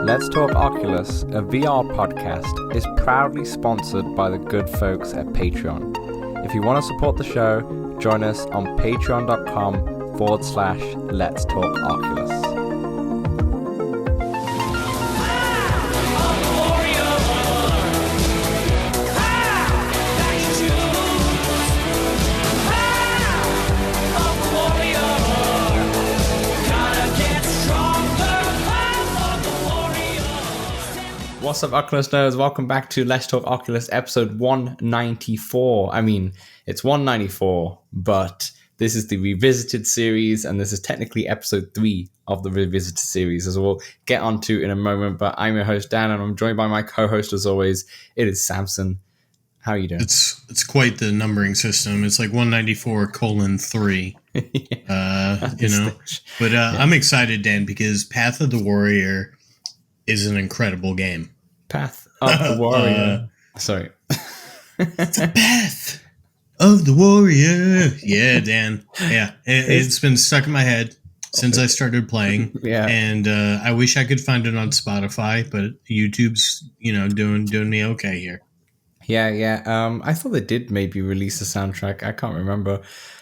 Let's Talk Oculus, a VR podcast, is proudly sponsored by the good folks at Patreon. If you want to support the show, join us on patreon.com/Let's Talk Oculus. What's up, Oculus nerds? Welcome back to Let's Talk Oculus episode 194. I mean, it's 194, but this is the Revisited series, and this is technically episode 3 of the Revisited series, as we'll get onto in a moment. But I'm your host, Dan, and I'm joined by my co-host, as always. It is Samson. How are you doing? It's quite the numbering system. It's like 194:3. Yeah. But I'm excited, Dan, because Path of the Warrior is an incredible game. Path of the Warrior. Sorry. The Path of the Warrior. Yeah, Dan. Yeah, it's been stuck in my head since I started playing. Yeah. And I wish I could find it on Spotify, but YouTube's, doing me okay here. Yeah. I thought they did maybe release a soundtrack. I can't remember.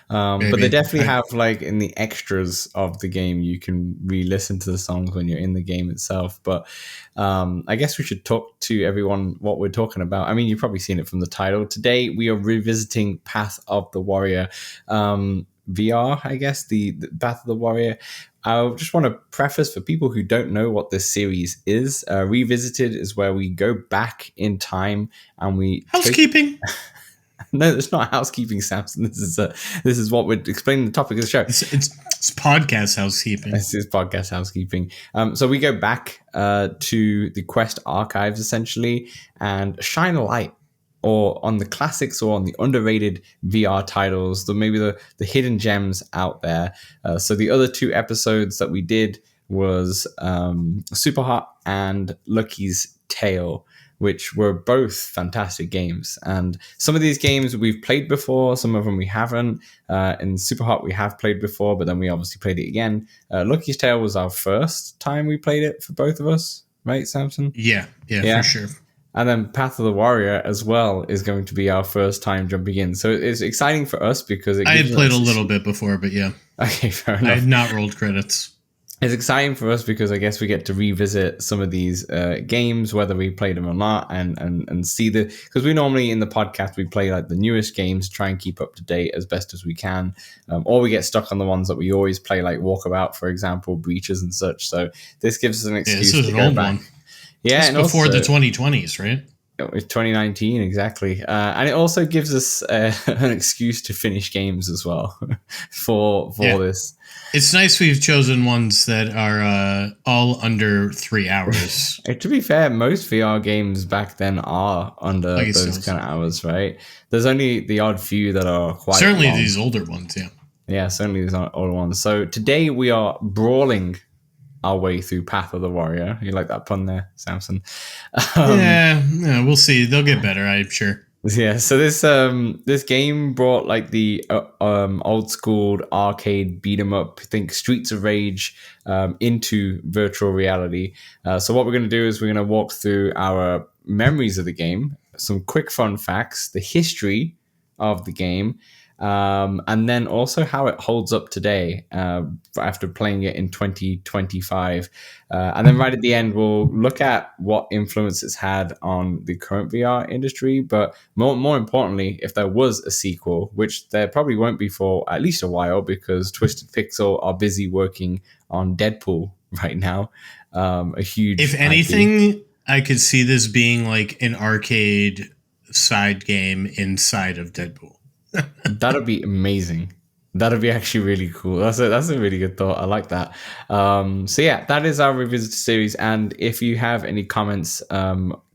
But they definitely have, like, in the extras of the game, you can re-listen to the songs when you're in the game itself. But I guess we should talk to everyone what we're talking about. I mean, you've probably seen it from the title. Today, we are revisiting Path of the Warrior. VR, I guess, the Path of the Warrior. I just want to preface for people who don't know what this series is. Revisited is where we go back in time and we... Housekeeping! No, it's not housekeeping, Samson. This is what we're explaining the topic of the show. It's podcast housekeeping. This is podcast housekeeping. So we go back to the Quest archives, essentially, and shine a light on the classics or on the underrated VR titles, maybe the hidden gems out there. So the other 2 episodes that we did was Super Hot and Lucky's Tale, which were both fantastic games. And some of these games we've played before, some of them we haven't. In Super Hot, we have played before, but then we obviously played it again. Lucky's Tale was our first time we played it for both of us, right, Samson? Yeah, for sure. And then Path of the Warrior as well is going to be our first time jumping in. So it's exciting for us because I had played a little bit before, but yeah. Okay, fair enough. I had not rolled credits. It's exciting for us because I guess we get to revisit some of these games, whether we played them or not, and see because we normally in the podcast we play like the newest games, try and keep up to date as best as we can, or we get stuck on the ones that we always play, like Walkabout, for example, Breaches and such. So this gives us an excuse to go back. One. Yeah, and before the 2020s, right? 2019, exactly. And it also gives us an excuse to finish games as well for this. It's nice we've chosen ones that are all under 3 hours. To be fair, most VR games back then are under those kind of hours, right? There's only the odd few that are quite certainly long. These older ones, yeah. Yeah, certainly these older ones. So today we are brawling our way through Path of the Warrior. You like that pun there, Samson? Yeah, we'll see. They'll get better, I'm sure. Yeah, so this game brought like the old school arcade beat 'em up, I think Streets of Rage, into virtual reality. So what we're going to do is we're going to walk through our memories of the game, some quick fun facts, the history of the game, and then also how it holds up today after playing it in 2025. And then right at the end, we'll look at what influence it's had on the current VR industry. But more importantly, if there was a sequel, which there probably won't be for at least a while because Twisted Pixel are busy working on Deadpool right now. A huge... If anything, I could see this being like an arcade side game inside of Deadpool. That'd be amazing. That'd be actually really cool. That's a really good thought. I like that. So yeah, that is our Revisited series. And if you have any comments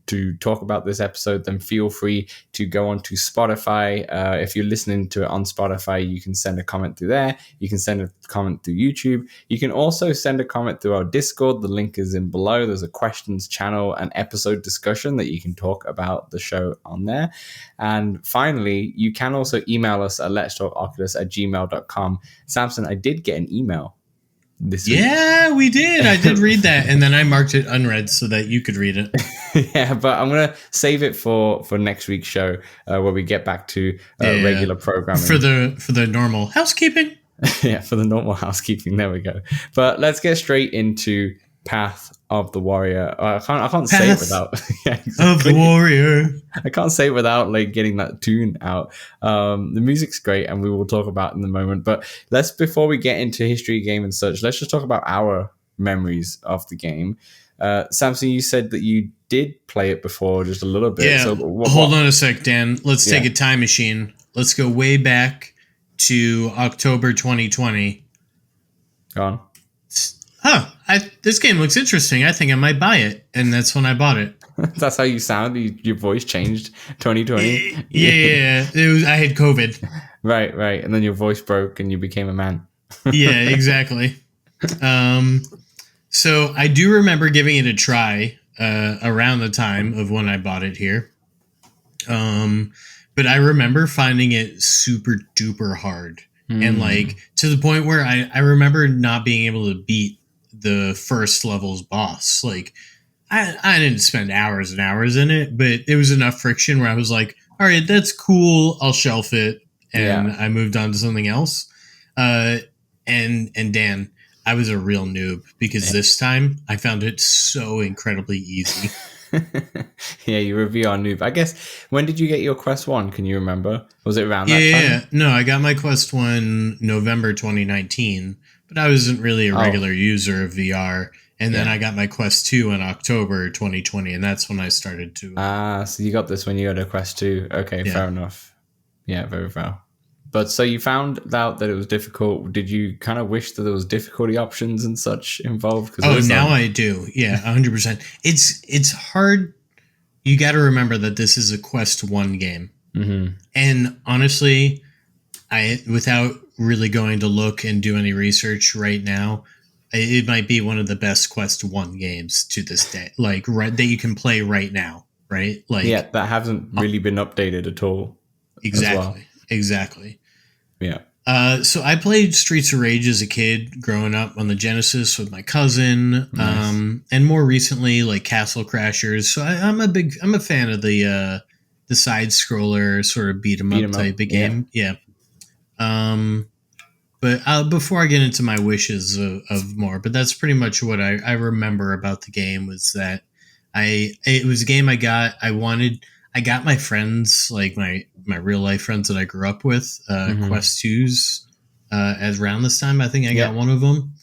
to talk about this episode, then feel free to go onto Spotify. If you're listening to it on Spotify, you can send a comment through there. You can send a comment through YouTube. You can also send a comment through our Discord. The link is in below. There's a questions channel and episode discussion that you can talk about the show on there. And finally, you can also email us at letstalkoculus@gmail.com. Samson, I did get an email. this week. Yeah, we did. I did read that, and then I marked it unread so that you could read it. Yeah, but I'm gonna save it for next week's show where we get back to regular programming for the normal housekeeping. Yeah, for the normal housekeeping. There we go. But let's get straight into Path of the Warrior. I can't say it without yeah, exactly. Of the Warrior. I can't say it without like getting that tune out. The music's great, and we will talk about it in a moment. But before we get into history game and such, let's just talk about our memories of the game. Samson, you said that you did play it before, just a little bit. Yeah. So hold on a sec, Dan. Let's take a time machine. Let's go way back to October 2020. Go on. This game looks interesting. I think I might buy it. And that's when I bought it. That's how you sound? Your voice changed 2020? Yeah. I had COVID. Right. And then your voice broke and you became a man. Yeah, exactly. So I do remember giving it a try around the time of when I bought it here. But I remember finding it super duper hard. And like to the point where I remember not being able to beat the first level's boss. Like I didn't spend hours and hours in it, but it was enough friction where I was like, all right, that's cool. I'll shelf it. And I moved on to something else. And Dan, I was a real noob because this time I found it so incredibly easy. Yeah, you were a VR noob. I guess, when did you get your Quest 1? Can you remember? Was it around that time? Yeah. No, I got my Quest 1 November 2019, but I wasn't really a regular user of VR. And then I got my Quest 2 in October 2020, and that's when I started to... so you got this when you got a Quest 2. Okay, fair enough. Yeah, very fair. But so you found out that it was difficult. Did you kind of wish that there was difficulty options and such involved? Now I do. Yeah, 100%. It's hard. You got to remember that this is a Quest 1 game. Mm-hmm. And honestly, without really going to look and do any research right now, it might be one of the best Quest 1 games to this day. Like that you can play right now, right? Like that hasn't really been updated at all. Exactly. Yeah. So I played Streets of Rage as a kid growing up on the Genesis with my cousin. Nice. And more recently, like Castle Crashers. So I'm a fan of the side scroller sort of beat 'em up type of game. Yeah. But before I get into my wishes of more, but that's pretty much what I remember about the game was that it was a game I got my friends, like my real life friends that I grew up with, Quest 2s, as around this time. I think I got one of them,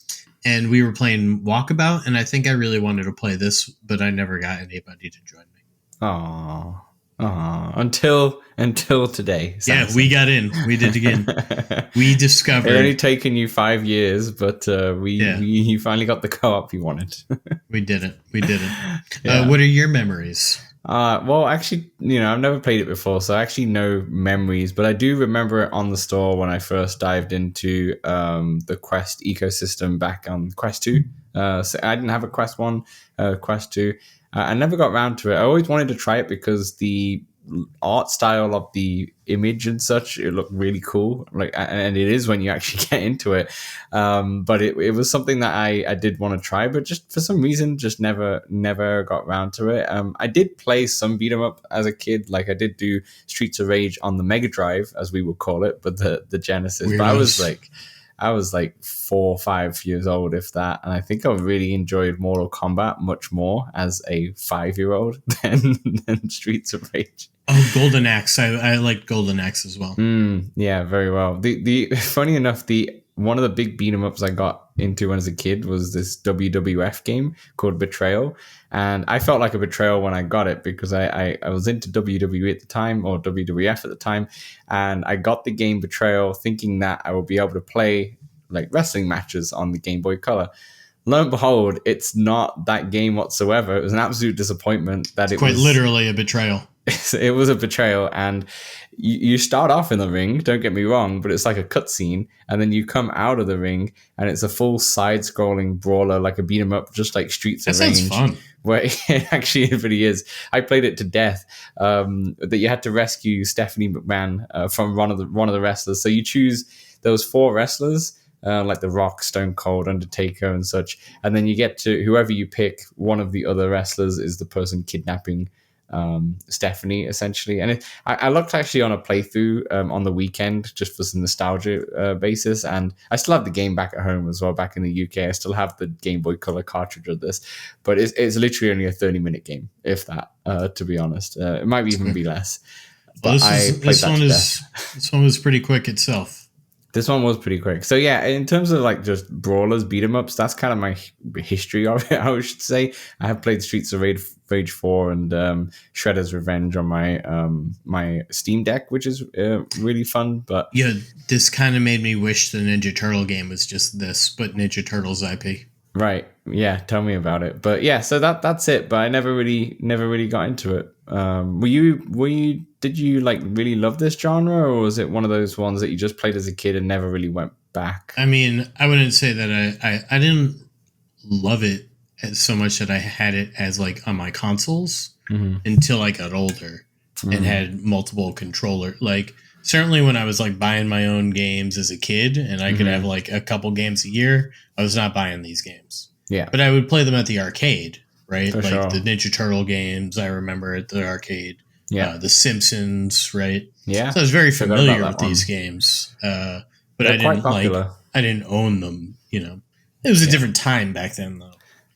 and we were playing Walkabout, and I think I really wanted to play this, but I never got anybody to join me. Aww. Until today. Samson. Yeah, we got in. We did again. We discovered. It only taken you 5 years, but you finally got the co-op you wanted. We did it. Yeah. What are your memories? Well, actually, I've never played it before, so I actually no memories, but I do remember it on the store when I first dived into the Quest ecosystem back on Quest 2. So I didn't have a Quest 1, Quest 2. I never got around to it. I always wanted to try it because the art style of the image and such, it looked really cool. And it is when you actually get into it. But it was something that I did want to try, but just for some reason, just never got around to it. I did play some beat 'em up as a kid. Like I did do Streets of Rage on the Mega Drive, as we would call it, but the Genesis. Weirdos. But I was like 4 or 5 years old, if that. And I think I really enjoyed Mortal Kombat much more as a 5-year-old than Streets of Rage. Oh, Golden Axe. I like Golden Axe as well. Yeah, very well. The funny enough, one of the big beat 'em ups I got into when I was a kid was this WWF game called Betrayal. And I felt like a betrayal when I got it because I was into WWE at the time, or WWF at the time. And I got the game Betrayal thinking that I would be able to play like wrestling matches on the Game Boy Color. Lo and behold, it's not that game whatsoever. It was an absolute disappointment that it was quite literally a betrayal. It was a betrayal, and you start off in the ring, don't get me wrong, but it's like a cutscene, and then you come out of the ring, and it's a full side-scrolling brawler, like a beat-em-up, just like Streets of Rage. That sounds fun. Where it actually really is. I played it to death. That you had to rescue Stephanie McMahon from one of the wrestlers. So you choose those 4 wrestlers like The Rock, Stone Cold, Undertaker, and such. And then you get to whoever you pick, one of the other wrestlers is the person kidnapping Stephanie, essentially. And I looked actually on a playthrough on the weekend just for some nostalgia basis, and I still have the game back at home as well. Back in the UK, I still have the Game Boy Color cartridge of this, but it's literally only a 30-minute game, if that. To be honest, it might even be less. Well, But this one was pretty quick itself. This one was pretty quick. So yeah, in terms of like just brawlers, beat 'em ups, that's kind of my history of it, I should say. I have played Streets of Rage 4 and Shredder's Revenge on my my Steam Deck, which is really fun. But yeah, this kind of made me wish the Ninja Turtle game was just this, but Ninja Turtles IP. Right. Yeah. Tell me about it. But yeah, so that's it. But I never really got into it. Did you like really love this genre, or was it one of those ones that you just played as a kid and never really went back? I mean, I wouldn't say that I didn't love it so much that I had it as like on my consoles until I got older and had multiple controller. Like certainly when I was like buying my own games as a kid and I could have like a couple games a year, I was not buying these games. Yeah. But I would play them at the arcade, right? For like sure. the Ninja Turtle games I remember at the arcade. Yeah. The Simpsons, right? Yeah. So I was very familiar with these games. But They're I didn't own them, you know. It was a different time back then though.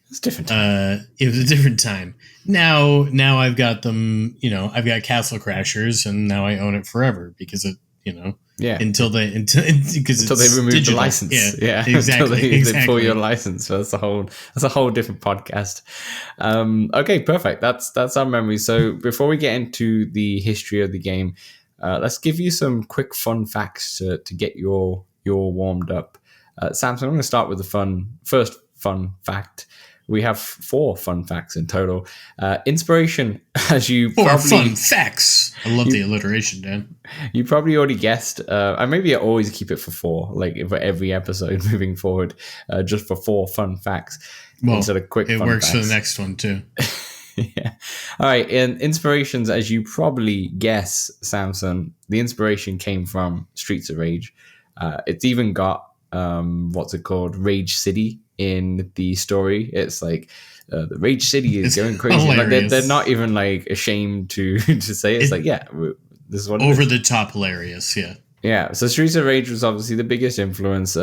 It's a different time. It was a different time. Now I've got them, you know, I've got Castle Crashers and now I own it forever because it, you know, until they remove the license. Yeah, exactly. Until they pull your license. So that's a whole different podcast. Okay, perfect. That's our memory. So before we get into the history of the game, let's give you some quick fun facts to get your warmed up. Samson, I'm going to start with the first fun fact. We have 4 fun facts in total. Inspiration, as you fun facts. I love the alliteration, Dan. You probably already guessed. And maybe I always keep it for 4, like for every episode moving forward, just for 4 fun facts instead of quick. It fun works facts. for the next one too. Yeah. All right. And inspirations, as you probably guess, Samson, the inspiration came from Streets of Rage. It's even got what's it called? Rage City in the story. It's like the Rage City is going crazy. Like they're not even like ashamed to say it. It's like, yeah, this is what over the top hilarious. Yeah. Yeah. So Streets of Rage was obviously the biggest influence.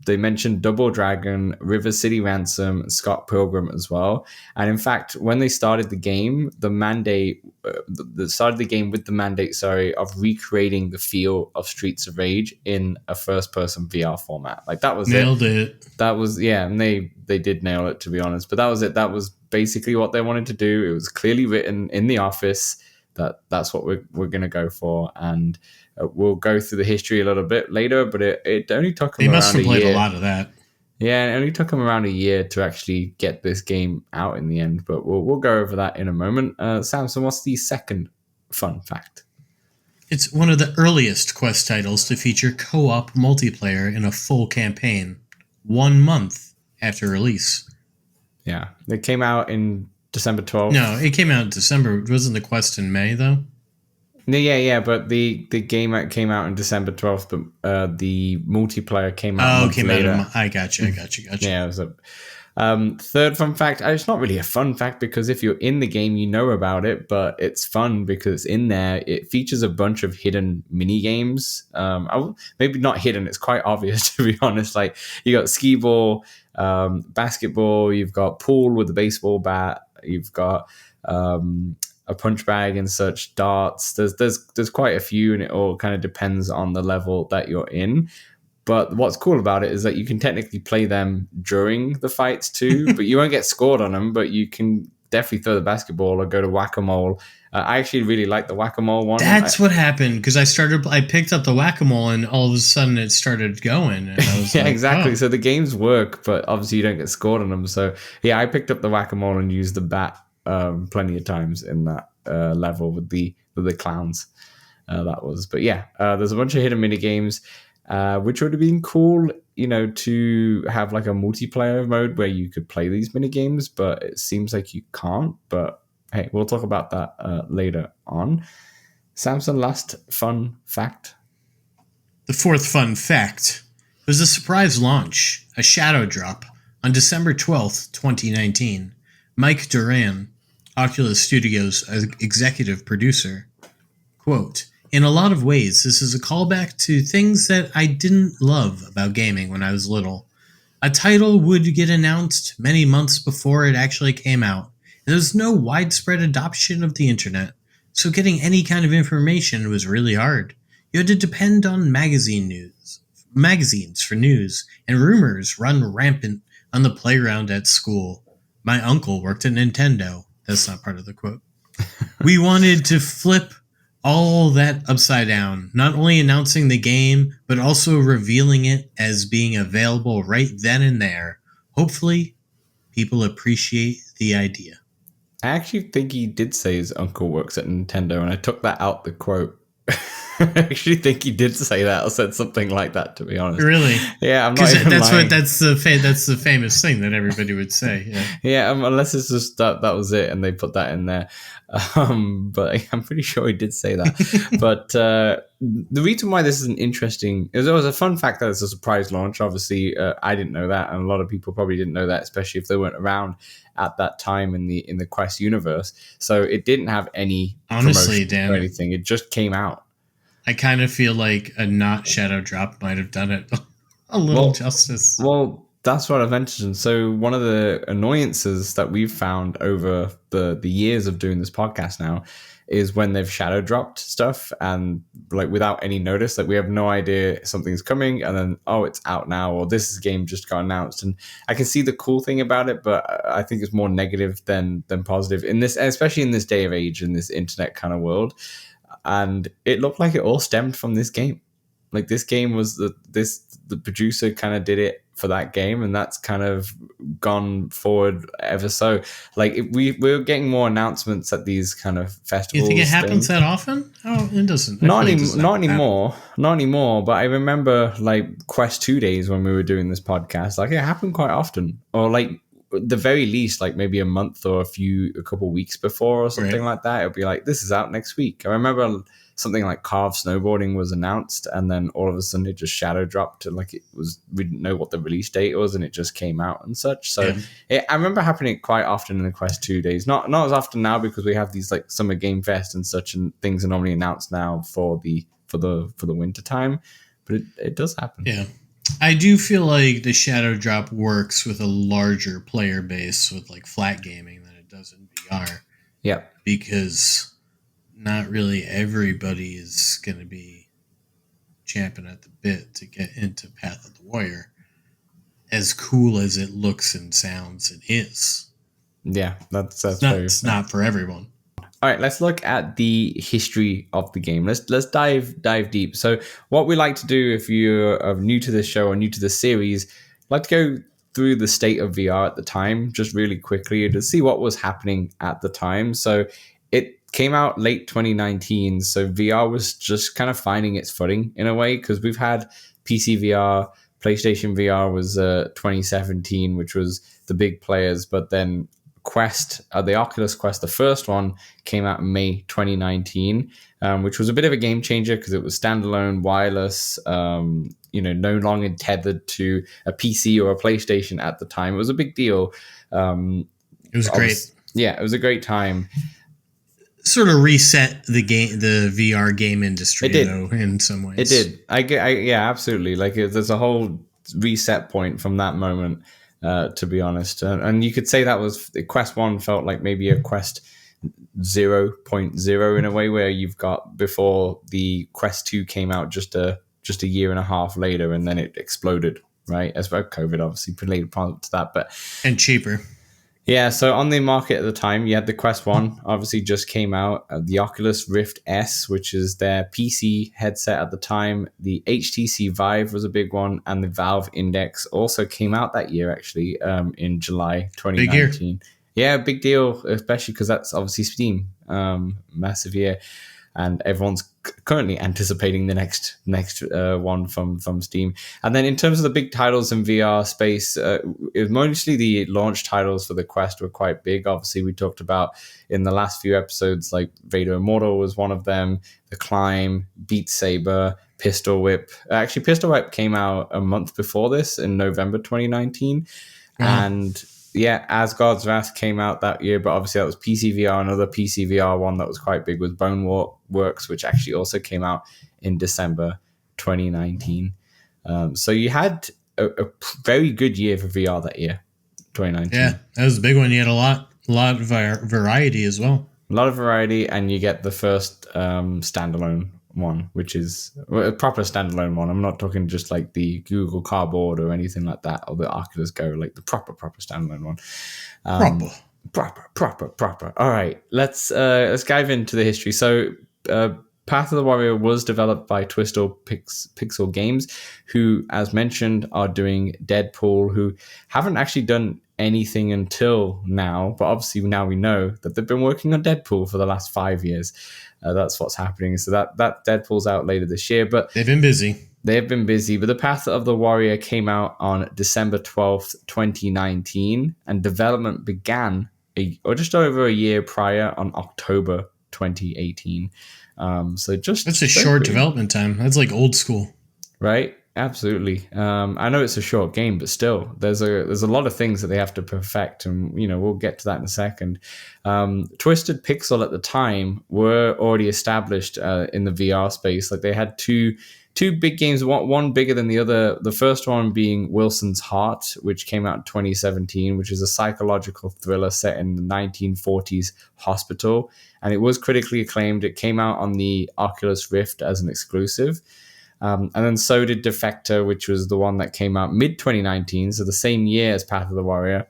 They mentioned Double Dragon, River City Ransom, Scott Pilgrim as well. And in fact, when they started the game, the mandate, started the game with the mandate, of recreating the feel of Streets of Rage in a first-person VR format. Like that was nailed it. That was, yeah, and they did nail it, to be honest. But that was it. That was basically what they wanted to do. It was clearly written in the office that's what we're going to go for. And we'll go through the history a little bit later, but it only took them around a year. They must have played a lot of that. Yeah, it only took them around a year to actually get this game out in the end, but we'll go over that in a moment. Samson, what's the second fun fact? It's one of the earliest Quest titles to feature co-op multiplayer in a full campaign, 1 month after release. Yeah, it came out in December 12th. No, it came out in December. Wasn't the Quest in May, though? Yeah, but the game came out in December 12th, but the multiplayer came out later. I got you. Yeah, it was a third fun fact. It's not really a fun fact because if you're in the game, you know about it, but it's fun because it's in there. It features a bunch of hidden mini games. Maybe not hidden. It's quite obvious, to be honest. Like you got skee ball, basketball. You've got pool with a baseball bat. You've got a punch bag and such, darts. There's quite a few, and it all kind of depends on the level that you're in. But what's cool about it is that you can technically play them during the fights too, but you won't get scored on them, but you can definitely throw the basketball or go to whack-a-mole. I actually really like the whack-a-mole one. That's what happened, because I picked up the whack-a-mole and all of a sudden it started going. And I was yeah, exactly. Oh. So the games work, but obviously you don't get scored on them. So yeah, I picked up the whack-a-mole and used the bat plenty of times in that level with the clowns. But yeah, there's a bunch of hidden mini games. Which would have been cool, to have like a multiplayer mode where you could play these mini games, but it seems like you can't. But hey, we'll talk about that later on. Samson, last fun fact. The fourth fun fact was a surprise launch, a shadow drop, on December 12th, 2019. Mike Duran, Oculus Studios executive producer, quote, "In a lot of ways, this is a callback to things that I didn't love about gaming when I was little. A title would get announced many months before it actually came out, and there was no widespread adoption of the internet, so getting any kind of information was really hard. You had to depend on magazines for news, and rumors run rampant on the playground at school. My uncle worked at Nintendo." That's not part of the quote. "We wanted to flip all that upside down, not only announcing the game, but also revealing it as being available right then and there. Hopefully, people appreciate the idea." I actually think he did say his uncle works at Nintendo, and I took that out the quote. I actually think he did say that or said something like that, to be honest. Really? Yeah, I'm not even lying. That's the famous thing that everybody would say. Yeah, unless it's just that was it and they put that in there. But I'm pretty sure he did say that. But the reason why this is an interesting is there was a fun fact that it's a surprise launch. Obviously, I didn't know that, and a lot of people probably didn't know that, especially if they weren't around at that time in the Quest universe. So it didn't have any honestly, promotion Dan, or anything. It just came out. I kind of feel like a not shadow drop might have done it a little justice. Well, that's what I mentioned. So one of the annoyances that we've found over the years of doing this podcast now is when they've shadow dropped stuff and like without any notice, like we have no idea something's coming and then, oh, it's out now, or this game just got announced. And I can see the cool thing about it, but I think it's more negative than positive in this, especially in this day of age, in this internet kind of world. And it looked like it all stemmed from this game. Like this game was the producer kind of did it for that game, and that's kind of gone forward ever so. Like we're getting more announcements at these kind of festivals. You think it happens that often? Oh, it doesn't. Not anymore. But I remember like Quest 2 days when we were doing this podcast. Like it happened quite often, or like the very least, like maybe a month or a couple weeks before or something like that. It'll be like, this is out next week. I remember something like carved snowboarding was announced, and then all of a sudden it just shadow dropped, and like we didn't know what the release date was, and it just came out and such. So I remember happening quite often in the Quest 2 days. Not as often now because we have these like Summer Game Fest and such, and things are normally announced now for the winter time. But it does happen. Yeah. I do feel like the shadow drop works with a larger player base with like flat gaming than it does in VR. Yeah. Because not really everybody is going to be champing at the bit to get into Path of the Warrior. As cool as it looks and sounds, it is. Yeah, that's it's not for everyone. All right, let's look at the history of the game. Let's dive deep. So what we like to do, if you're new to this show or new to the series, I'd like to go through the state of VR at the time, just really quickly to see what was happening at the time. So it came out late 2019. So VR was just kind of finding its footing in a way, because we've had PC VR, PlayStation VR was 2017, which was the big players, but then Quest, the Oculus Quest, the first one, came out in May 2019, which was a bit of a game changer because it was standalone, wireless, no longer tethered to a PC or a PlayStation at the time. It was a big deal. It was great. Yeah, it was a great time. Sort of reset the VR game industry, though, in some ways. It did. Yeah, absolutely. Like there's a whole reset point from that moment. To be honest, and you could say that was Quest 1 felt like maybe a Quest 0.0 in a way, where you've got before the Quest 2 came out just a year and a half later, and then it exploded, right? As well, COVID obviously played a part to that, and cheaper. Yeah, so on the market at the time, you had the Quest 1, obviously just came out, the Oculus Rift S, which is their PC headset at the time, the HTC Vive was a big one, and the Valve Index also came out that year, actually, in July 2019. Big year. Yeah, big deal, especially because that's obviously Steam, massive year. And everyone's currently anticipating the next one from Steam. And then in terms of the big titles in VR space, it was mostly the launch titles for the Quest were quite big. Obviously, we talked about in the last few episodes, like Vader Immortal was one of them, The Climb, Beat Saber, Pistol Whip. Actually, Pistol Whip came out a month before this in November 2019. And yeah, Asgard's Wrath came out that year, but obviously that was PC VR. Another PC VR one that was quite big was Boneworks, which actually also came out in December 2019. So you had a very good year for VR that year, 2019. Yeah, that was a big one. You had a lot of variety as well. A lot of variety, and you get the first standalone one, which is a proper standalone one. I'm not talking just like the Google Cardboard or anything like that, or the Oculus Go, like the proper standalone one. Proper. All right, let's dive into the history. So, Path of the Warrior was developed by Twisted Pixel Games, who, as mentioned, are doing Deadpool, who haven't actually done anything until now, but obviously now we know that they've been working on Deadpool for the last 5 years. That's what's happening. So that Deadpool's out later this year, but they've been busy. But the Path of the Warrior came out on December 12th, 2019, and development began just over a year prior on October 2018. So just that's a short development time. That's like old school, right? Absolutely. I know it's a short game, but still, there's a lot of things that they have to perfect, and we'll get to that in a second. Twisted Pixel at the time were already established in the VR space. Like they had two big games, one bigger than the other. The first one being Wilson's Heart, which came out in 2017, which is a psychological thriller set in the 1940s hospital, and it was critically acclaimed. It came out on the Oculus Rift as an exclusive. And then so did Defector, which was the one that came out mid-2019, so the same year as Path of the Warrior.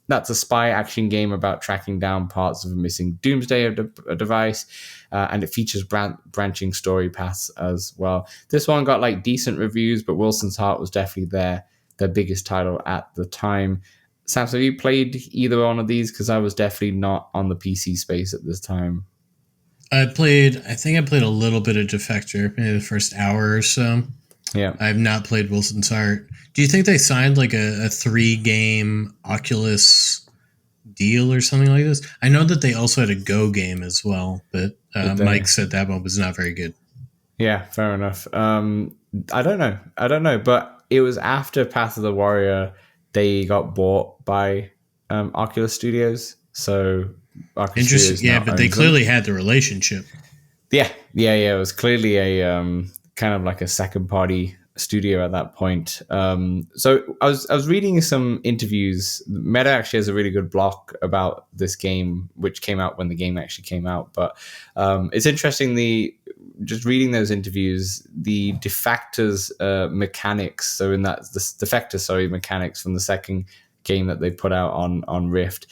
That's a spy action game about tracking down parts of a missing Doomsday device, and it features branching story paths as well. This one got like decent reviews, but Wilson's Heart was definitely their biggest title at the time. Samson, have you played either one of these? Because I was definitely not on the PC space at this time. I think I played a little bit of Defector, maybe the first hour or so. Yeah. I've not played Wilson's Heart. Do you think they signed like a 3-game Oculus deal or something like this? I know that they also had a Go game as well, but Mike said that one was not very good. Yeah, fair enough. I don't know, but it was after Path of the Warrior they got bought by Oculus Studios, so interesting. Yeah, but they clearly had the relationship. Yeah. It was clearly a kind of like a second party studio at that point. So I was reading some interviews. Meta actually has a really good blog about this game, which came out when the game actually came out. But it's interesting. Just reading those interviews, the Defector's mechanics. So in that mechanics from the second game that they put out on Rift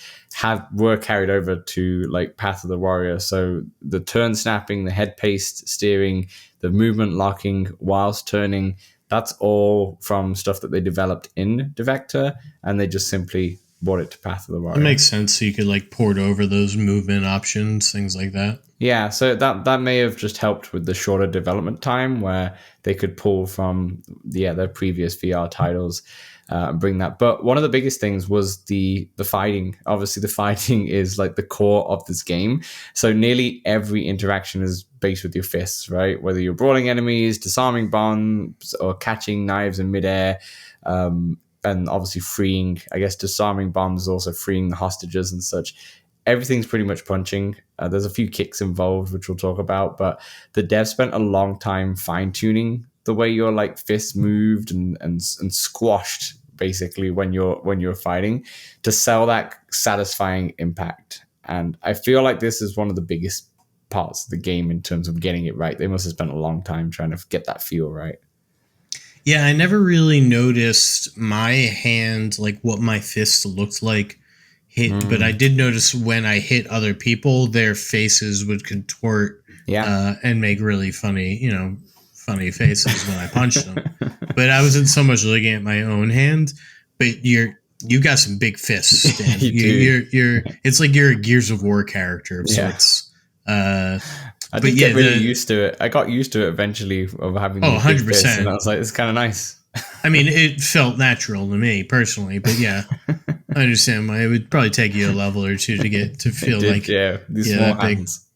were carried over to like Path of the Warrior. So the turn snapping, the head paste steering, the movement locking whilst turning, that's all from stuff that they developed in Defector, and they just simply brought it to Path of the Warrior. It makes sense. So you could like port over those movement options, things like that. Yeah, so that may have just helped with the shorter development time where they could pull from their previous VR titles and bring that. But one of the biggest things was the fighting. Obviously, the fighting is like the core of this game. So nearly every interaction is based with your fists, right? Whether you're brawling enemies, disarming bombs, or catching knives in midair, and obviously disarming bombs is also freeing the hostages and such. Everything's pretty much punching. There's a few kicks involved, which we'll talk about, but the devs spent a long time fine-tuning the way your like fists moved and squashed basically when you're fighting to sell that satisfying impact. And I feel like this is one of the biggest parts of the game in terms of getting it right. They must have spent a long time trying to get that feel right. Yeah, I never really noticed my hand, like what my fist looked like hit, but I did notice when I hit other people, their faces would contort and make really funny faces when I punched them. But I wasn't so much looking at my own hand. But you got some big fists, Dan. You're it's like you're a Gears of War character of sorts. I did get really used to it. I got used to it eventually of having 100%. And I was like, it's kind of nice. I mean, it felt natural to me personally, but yeah, I understand why it would probably take you a level or two to get to feel these small hands.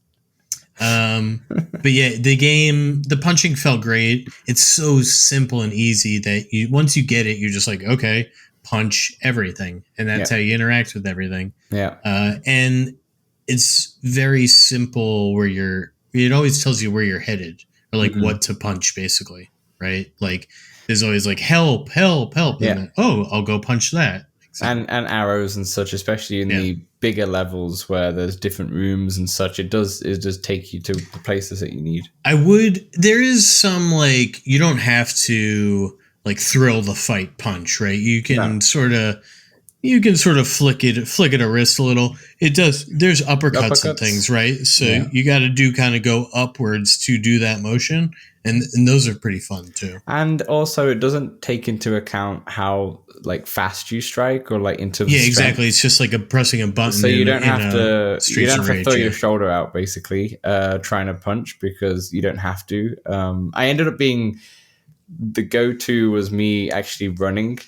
But yeah, the punching felt great. It's so simple and easy that once you get it, you're just like, okay, punch everything, and that's how you interact with everything. Yeah. And it's very simple it always tells you where you're headed or like what to punch, basically, right? Like there's always like help, help, help. Yeah. And then, oh, I'll go punch that. And arrows and such, especially in the bigger levels where there's different rooms and such, it does take you to the places that you need. There is some, like, you don't have to like thrill the fight punch, right? You can sort of flick it a wrist a little. There's uppercuts and things, right? So you got to kind of go upwards to do that motion. And those are pretty fun too. And also, it doesn't take into account how like fast you strike or like into the exactly. It's just like pressing a button. So you don't have to throw your shoulder out, basically, trying to punch, because you don't have to. I ended up being the go-to was me actually running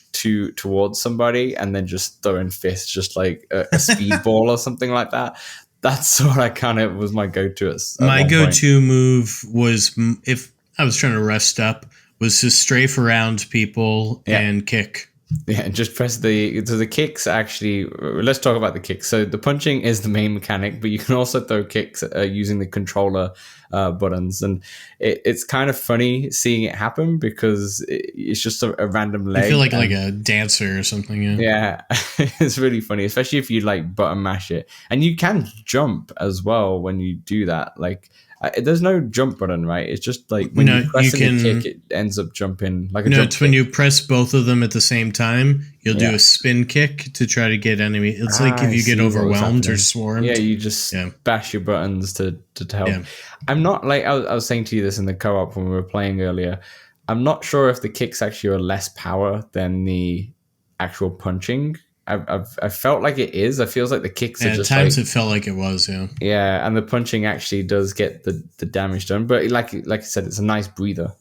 towards somebody and then just throwing fists, just like a speedball or something like that. That's what I kind of was my go-to. My go-to move was, if I was trying to rest up, was to strafe around people and kick. Yeah, just press the kicks. Actually, let's talk about the kicks. So the punching is the main mechanic, but you can also throw kicks using the controller buttons, and it's kind of funny seeing it happen because it's just a random leg. I feel like a dancer or something. Yeah, it's really funny, especially if you like button mash it, and you can jump as well when you do that. Like, there's no jump button, right? It's just like when you press a kick, it ends up jumping like a jump. It's when you press both of them at the same time, you'll do a spin kick to try to get enemy. It's like if you get overwhelmed or swarmed. Yeah, you just bash your buttons to help. Yeah. I'm not, like I was saying to you this in the co-op when we were playing earlier, I'm not sure if the kicks actually are less power than the actual punching. I felt like it is. It feels like the kicks are just at times it felt like it was, yeah, and the punching actually does get the damage done, but like I said, it's a nice breather,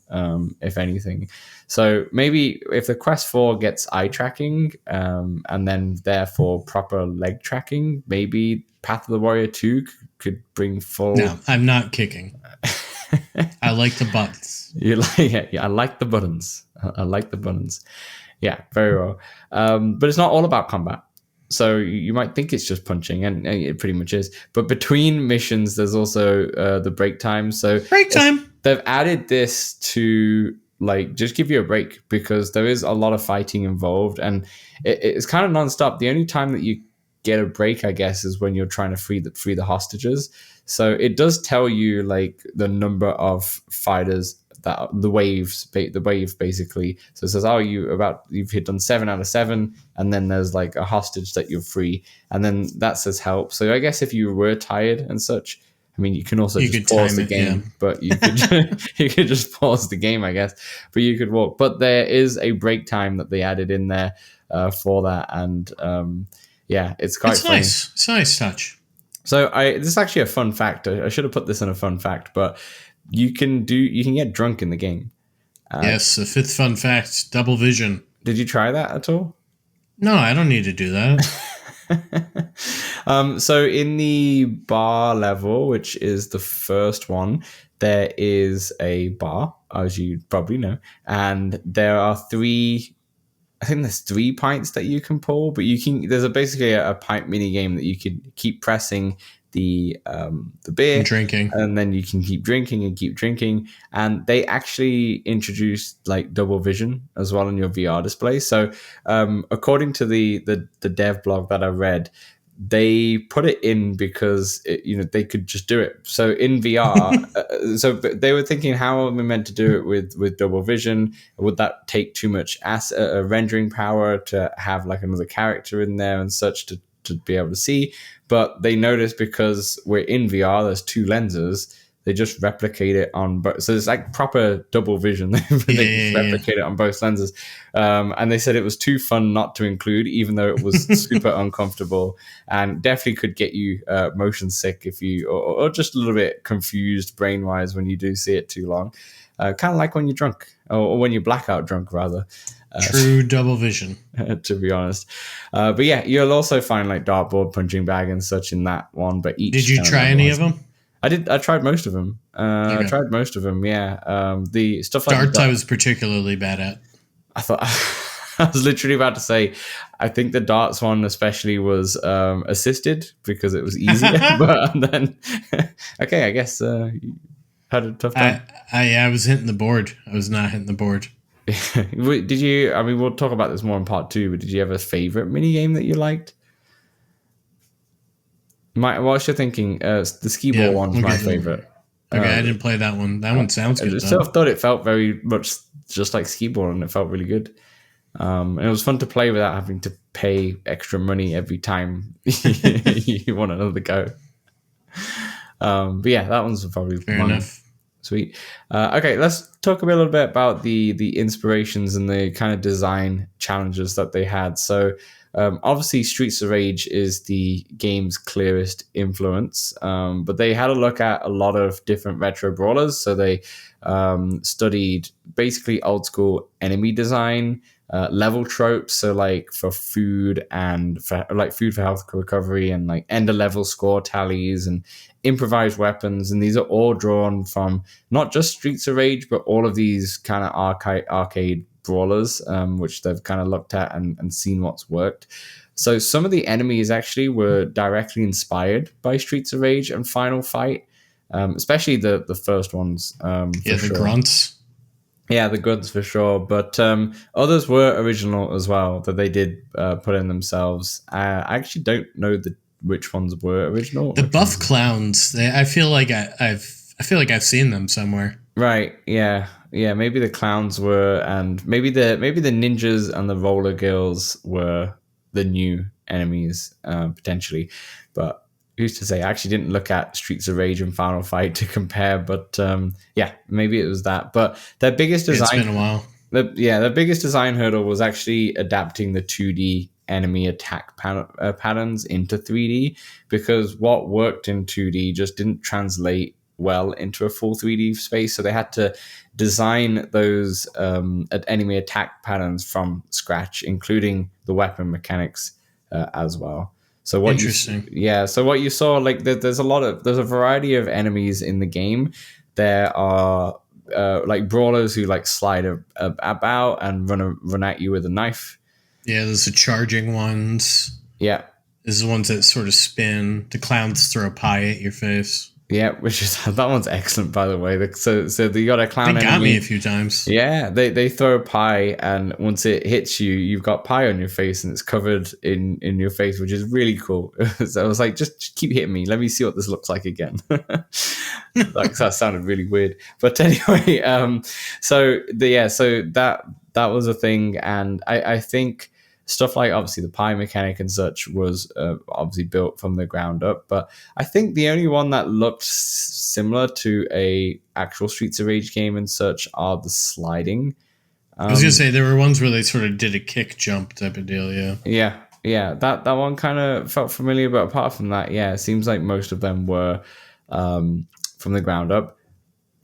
if anything. So maybe if the Quest 4 gets eye tracking, and then therefore proper leg tracking, maybe Path of the Warrior 2 could bring full. No, I'm not kicking. I like the buttons. I like the buttons. I like the buttons. Yeah, very well. But it's not all about combat. So you might think it's just punching, and it pretty much is. But between missions, there's also the break time. So break time. They've added this to like just give you a break, because there is a lot of fighting involved, and it's kind of nonstop. The only time that you get a break, I guess, is when you're trying to free the hostages. So it does tell you like the number of fighters. That the wave basically. So it says, oh, you've hit done 7 out of 7, and then there's like a hostage that you're free, and then that says help. So I guess if you were tired and such, I mean, you can also just pause the game, but you could you could just pause the game, I guess. But you could walk. But there is a break time that they added in there for that, and it's quite funny. Nice. It's a nice touch. So this is actually a fun fact. I should have put this in a fun fact, but you can get drunk in the game. Yes, the fifth fun fact: double vision. Did you try that at all? No, I don't need to do that. So in the bar level, which is the first one, there is a bar, as you probably know, and there are 3. I think there's 3 pints that you can pull, but there's basically a pint mini game that you could keep pressing the beer, drinking, and then you can keep drinking, and they actually introduced like double vision as well in your VR display. So according to the dev blog that I read, they put it in because they could just do it. So in VR, so they were thinking, how are we meant to do it with double vision? Would that take too much rendering power to have like another character in there and such to be able to see? But they noticed, because we're in VR, there's 2 lenses, they just replicate it on both. So it's like proper double vision. They replicate it on both lenses. And they said it was too fun not to include, even though it was super uncomfortable, and definitely could get you motion sick if you, or just a little bit confused brain-wise when you do see it too long. Kind of like when you're drunk, or when you're blackout drunk, rather. True double vision, to be honest. But yeah, you'll also find like dartboard, punching bag, and such in that one. But each. Did you try any of them? I tried most of them. I Okay. tried most of them. Yeah. The stuff like Darts I was particularly bad at. I thought I was literally about to say, I think the darts one especially was assisted because it was easier. But then, okay, I guess you had a tough time. I was hitting the board. I was not hitting the board. Did you? I mean, we'll talk about this more in part two. But did you have a favorite mini game that you liked? Whilst you're thinking, the skee ball Yeah, one's we'll my get to them. favorite. Okay, I didn't play that one. That one sounds I good just though. thought it felt very much just like skee ball, and it felt really good. And it was fun to play without having to pay extra money every time you want another go. But yeah, that one's probably Fair mine. enough. Sweet. Okay, let's talk a little bit about the inspirations and the kind of design challenges that they had. So obviously Streets of Rage is the game's clearest influence, but they had a look at a lot of different retro brawlers. So they studied basically old school enemy design, level tropes, so like for food and for like food for health recovery, and like ender level score tallies and improvised weapons. And these are all drawn from not just Streets of Rage, but all of these kind of arcade brawlers, which they've kind of looked at and seen what's worked. So some of the enemies actually were directly inspired by Streets of Rage and Final Fight, especially the first ones. Yeah, the grunts. Yeah, the goods for sure, but others were original as well that they did put in themselves. I actually don't know which ones were original. The buff clowns. I feel like I've seen them somewhere. Right. Yeah. Yeah. Maybe the clowns were, and maybe the ninjas and the roller girls were the new enemies potentially, but who's to say? I actually didn't look at Streets of Rage and Final Fight to compare, but yeah, maybe it was that. But their biggest design, It's been a while. Their biggest design hurdle was actually adapting the 2D enemy attack patterns into 3D, because what worked in 2D just didn't translate well into a full 3D space. So they had to design those enemy attack patterns from scratch, including the weapon mechanics as well. So what Interesting. So what you saw, like there's a variety of enemies in the game. There are like brawlers who like slide about and run at you with a knife. Yeah, there's the charging ones. Yeah. There's the ones that sort of spin. The clowns throw pie at your face. Yeah, which is that one's excellent, by the way. So you got a clown. They got enemy. me a few times. Yeah, they throw pie, and once it hits you, you've got pie on your face, and it's covered in your face, which is really cool. So I was like, just keep hitting me. Let me see what this looks like again. Like that sounded really weird, but anyway, so that was a thing, and I think stuff like obviously the pie mechanic and such was obviously built from the ground up, but I think the only one that looked similar to a actual Streets of Rage game and such are the sliding. I was gonna say there were ones where they sort of did a kick jump type of deal. Yeah. That one kind of felt familiar, but apart from that, yeah, it seems like most of them were from the ground up.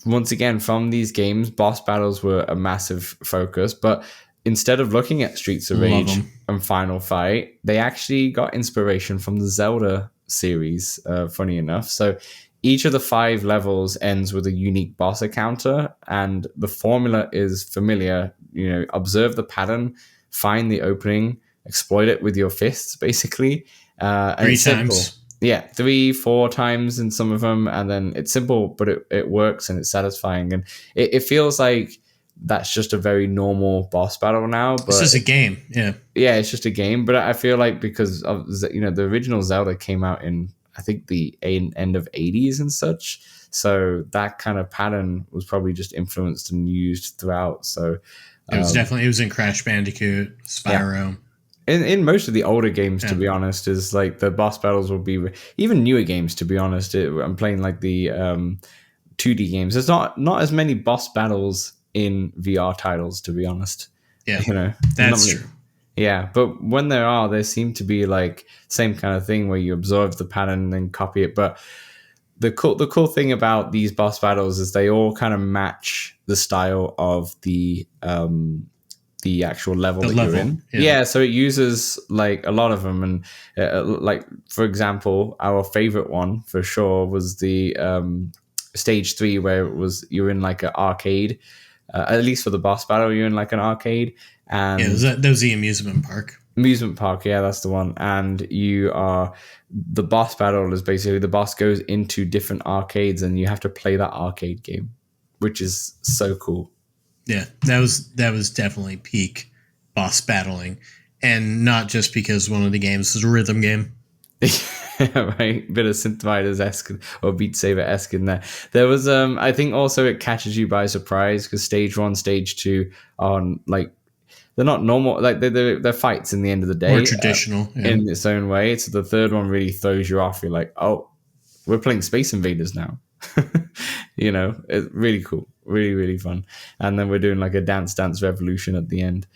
Once again, from these games, boss battles were a massive focus, but instead of looking at Streets of Rage and Final Fight, they actually got inspiration from the Zelda series, funny enough. So each of the 5 levels ends with a unique boss encounter, and the formula is familiar. You know, observe the pattern, find the opening, exploit it with your fists, basically. 3 times. Yeah, 3, 4 times in some of them, and then it's simple, but it works and it's satisfying. And it feels like that's just a very normal boss battle now. But it's just a game, yeah. Yeah, it's just a game. But I feel like because of the original Zelda came out in I think the end of 80s and such, so that kind of pattern was probably just influenced and used throughout. So it was in Crash Bandicoot, Spyro. Yeah. In most of the older games, to be honest, is like the boss battles will be even newer games. To be honest, I'm playing like the 2D games. There's not as many boss battles in VR titles, to be honest. Yeah, that's true. Yeah, but when there seem to be like same kind of thing where you absorb the pattern and then copy it. But the cool thing about these boss battles is they all kind of match the style of the the actual level The that level, you're in. yeah. So it uses like a lot of them, and like for example, our favorite one for sure was the stage 3, where it was you're in like an arcade. At least for the boss battle, you're in like an arcade Yeah, and that was the amusement park. amusement park. Yeah, that's the one. And the boss battle is basically the boss goes into different arcades, and you have to play that arcade game, which is so cool. Yeah, that was definitely peak boss battling, and not just because one of the games is a rhythm game. Right, bit of Synth Riders-esque or Beat Saber-esque in there. There was I think also it catches you by surprise because stage 1, stage 2 are like they're not normal, like they're fights in the end of the day, More traditional, yeah. in its own way. So the third one really throws you off. You're like, oh, we're playing Space Invaders now. It's really cool, really really fun. And then we're doing like a Dance Dance Revolution at the end.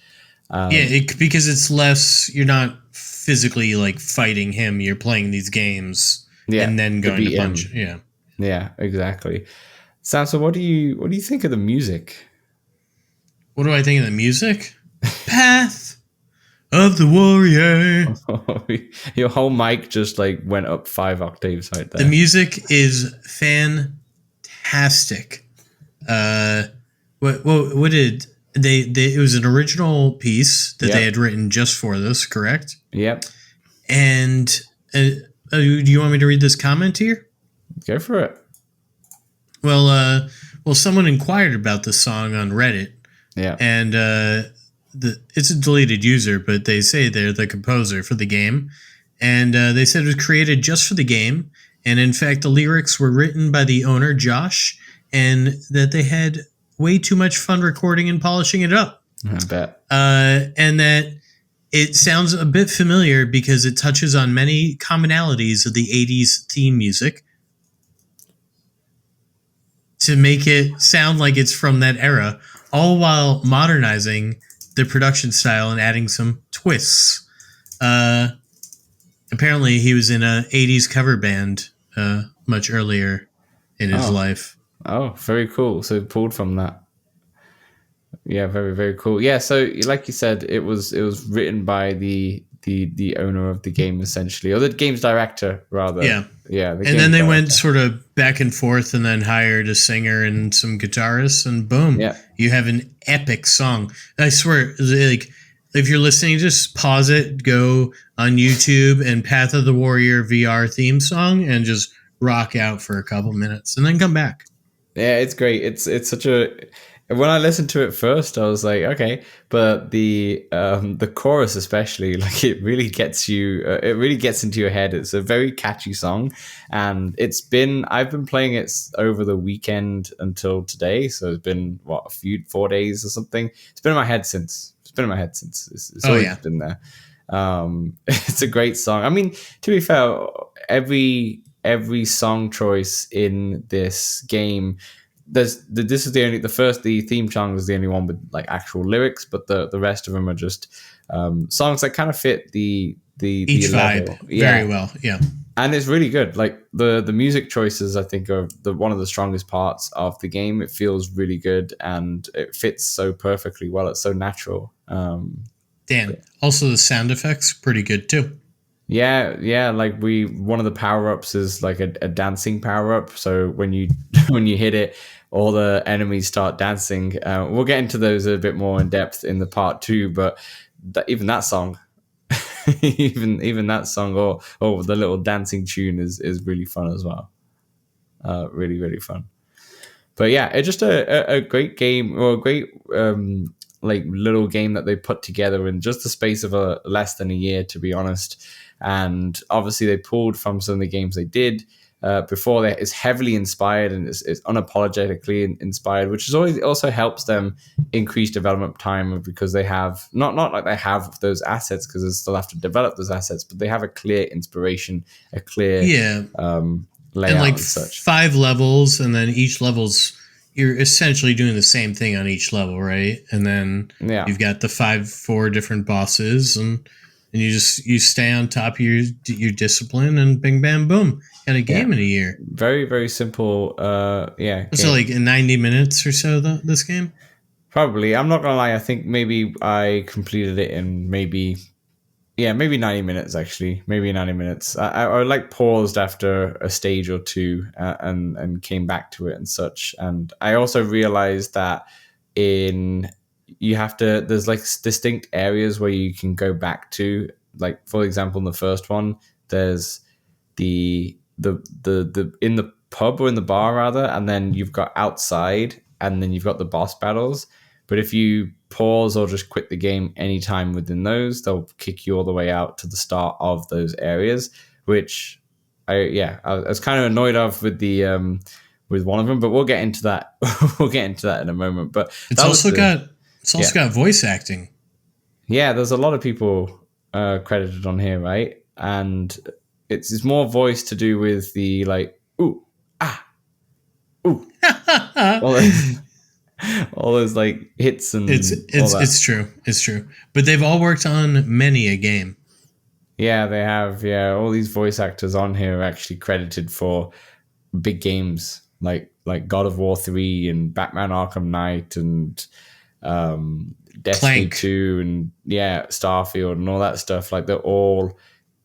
Because it's less. You're not physically like fighting him. You're playing these games and then going to punch. Him. Yeah, exactly. Sam, so what do you think of the music? What do I think of the music? Path of the Warrior. Your whole mic just like went up 5 octaves right there. The music is fantastic. What did they? It was an original piece that they had written just for this, correct? Yep. And do you want me to read this comment here? Go for it. Well, someone inquired about this song on Reddit. Yeah. And it's a deleted user, but they say they're the composer for the game. And they said it was created just for the game. And in fact, the lyrics were written by the owner, Josh, and that they had way too much fun recording and polishing it up. I bet. And that it sounds a bit familiar because it touches on many commonalities of the 80s theme music to make it sound like it's from that era, all while modernizing the production style and adding some twists. Apparently, he was in a 80s cover band much earlier in his life. Oh, very cool. So pulled from that. Yeah, very, very cool. Yeah, so like you said, it was written by the owner of the game, essentially, or the game's director, rather. Yeah. Yeah. And then they went sort of back and forth and then hired a singer and some guitarists, and boom, you have an epic song. I swear, like, if you're listening, just pause it, go on YouTube and Path of the Warrior VR theme song and just rock out for a couple minutes and then come back. Yeah, it's great. It's such a... When I listened to it first, I was like, okay, but the chorus especially, like, it really gets you. It really gets into your head. It's a very catchy song, and I've been playing it over the weekend until today. So it's been 4 days or something. It's been in my head since. It's always been there. It's a great song. I mean, to be fair, every song choice in this game. The theme song is the only one with like actual lyrics, but the rest of them are just songs that kind of fit each vibe level. very well. Yeah, and it's really good. Like the music choices, I think, are one of the strongest parts of the game. It feels really good and it fits so perfectly well. It's so natural. Also the sound effects pretty good too. Yeah. Like one of the power ups is like a dancing power up. So when you hit it, all the enemies start dancing. We'll get into those a bit more in depth in the part 2. But even that song, even that song, or the little dancing tune is really fun as well. Really, really fun. But yeah, it's just a great game, or a great like little game that they put together in just the space of less than a year, to be honest. And obviously they pulled from some of the games they did before that. Is heavily inspired and is unapologetically inspired, which is always also helps them increase development time, because they have not like they have those assets, because they still have to develop those assets, but they have a clear inspiration, a clear layout, and like and such. 5 levels, and then each level's you're essentially doing the same thing on each level, right? And then you've got the 4 different bosses, and you stay on top of your discipline, and bing bam boom, got a game in a year. Very, very simple. So like in 90 minutes or so, this game. Probably. I'm not gonna lie. I think maybe I completed it in maybe 90 minutes actually. Maybe 90 minutes. I like paused after a stage or two and came back to it and such. And I also realized that in you have to there's like distinct areas where you can go back to. Like for example, in the first one, there's the in the pub or in the bar rather, and then you've got outside, and then you've got the boss battles. But if you pause or just quit the game anytime within those, they'll kick you all the way out to the start of those areas, which I was kind of annoyed of with the with one of them, but we'll get into that. We'll get into that in a moment. But It's also got voice acting. Yeah, there's a lot of people credited on here, right? And it's more voice to do with the like ooh ah ooh all those, all those like hits and it's true. But they've all worked on many a game. Yeah, they have. Yeah, all these voice actors on here are actually credited for big games like God of War 3 and Batman Arkham Knight and Destiny Clank. 2 and Starfield and all that stuff. Like they're all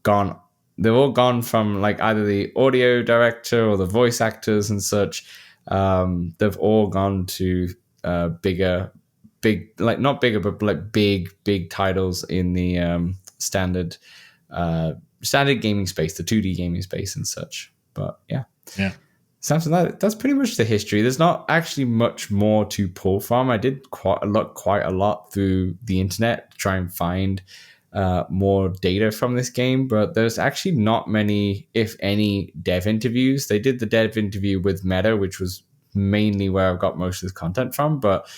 gone. They've all gone from like either the audio director or the voice actors and such. They've all gone to big, not bigger, but like big titles in the standard gaming space, the 2D gaming space and such. But yeah. Samson, that's pretty much the history. There's not actually much more to pull from. I did quite a lot through the internet to try and find more data from this game, but there's actually not many, if any, dev interviews. They did the dev interview with Meta, which was mainly where I've got most of this content from, but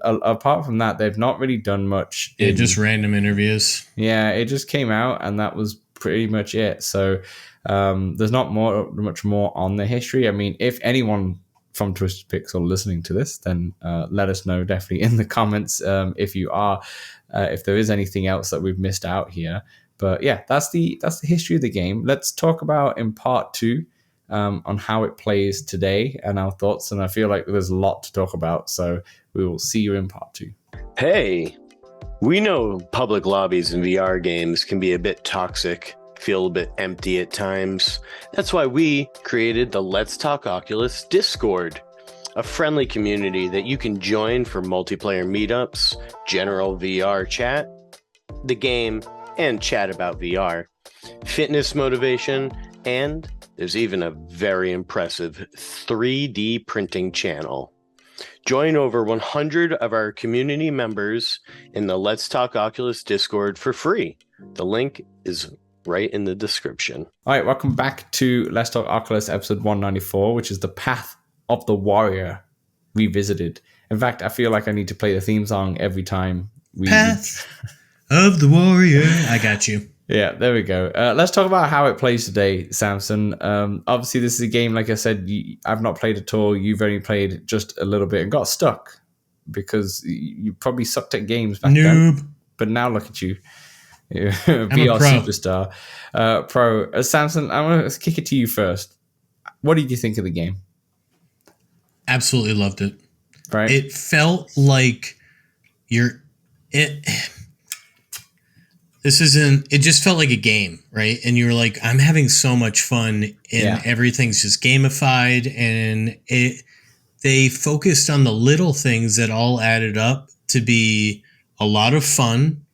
apart from that, they've not really done much. Just random interviews. Yeah, it just came out, and that was pretty much it. So there's not much more on the history. I mean, if anyone from Twisted Pixel listening to this, then let us know definitely in the comments if you are, if there is anything else that we've missed out here. But yeah, that's the history of the game. Let's talk about in part 2 on how it plays today and our thoughts. And I feel like there's a lot to talk about, so we will see you in part 2. Hey, we know public lobbies in VR games can be a bit toxic, feel a bit empty at times. That's why we created the Let's Talk Oculus Discord, a friendly community that you can join for multiplayer meetups, general VR chat, the game, and chat about VR, fitness motivation, and there's even a very impressive 3D printing channel. Join over 100 of our community members in the Let's Talk Oculus Discord for free. The link is right in the description. All right, welcome back to Let's Talk Oculus episode 194, which is the Path of the Warrior revisited. In fact, I feel like I need to play the theme song every time we... Path of the Warrior. I got you. Yeah, there we go. Let's talk about how it plays today, Samson. Obviously, this is a game, like I said, I've not played at all. You've only played just a little bit and got stuck because you probably sucked at games back then. But now look at you. VR superstar. Pro. Samson, I'm going to kick it to you first. What did you think of the game? Absolutely loved it. Right. It felt like it just felt like a game, right? And you were like, I'm having so much fun and everything's just gamified, and they focused on the little things that all added up to be a lot of fun,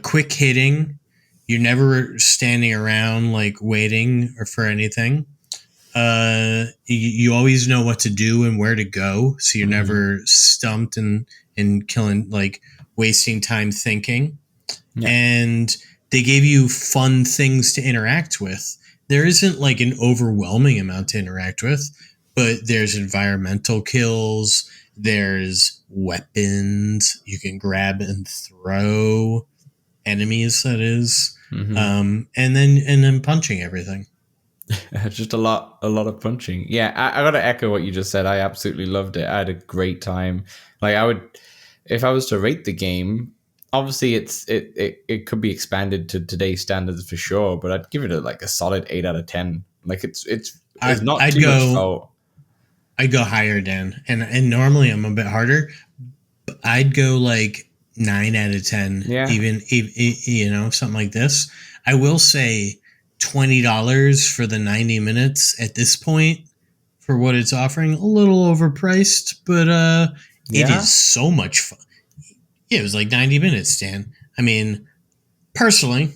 quick hitting. You're never standing around like waiting or for anything. You always know what to do and where to go. So you're never stumped and killing, like wasting time thinking. Yeah. And they gave you fun things to interact with. There isn't like an overwhelming amount to interact with, but there's environmental kills. There's weapons you can grab and throw, enemies, that is. And then punching everything. Just a lot of punching. Yeah, I got to echo what you just said. I absolutely loved it. I had a great time. Like if I was to rate the game, obviously it could be expanded to today's standards for sure, but I'd give it a solid 8 out of 10. Like it's not too much fault. I'd go higher, Dan, and normally I'm a bit harder, I'd go like 9 out of 10, Yeah. even something like this. I will say $20 for the 90 minutes at this point for what it's offering, a little overpriced, but it is so much fun. Yeah, it was like 90 minutes, Dan. I mean, personally,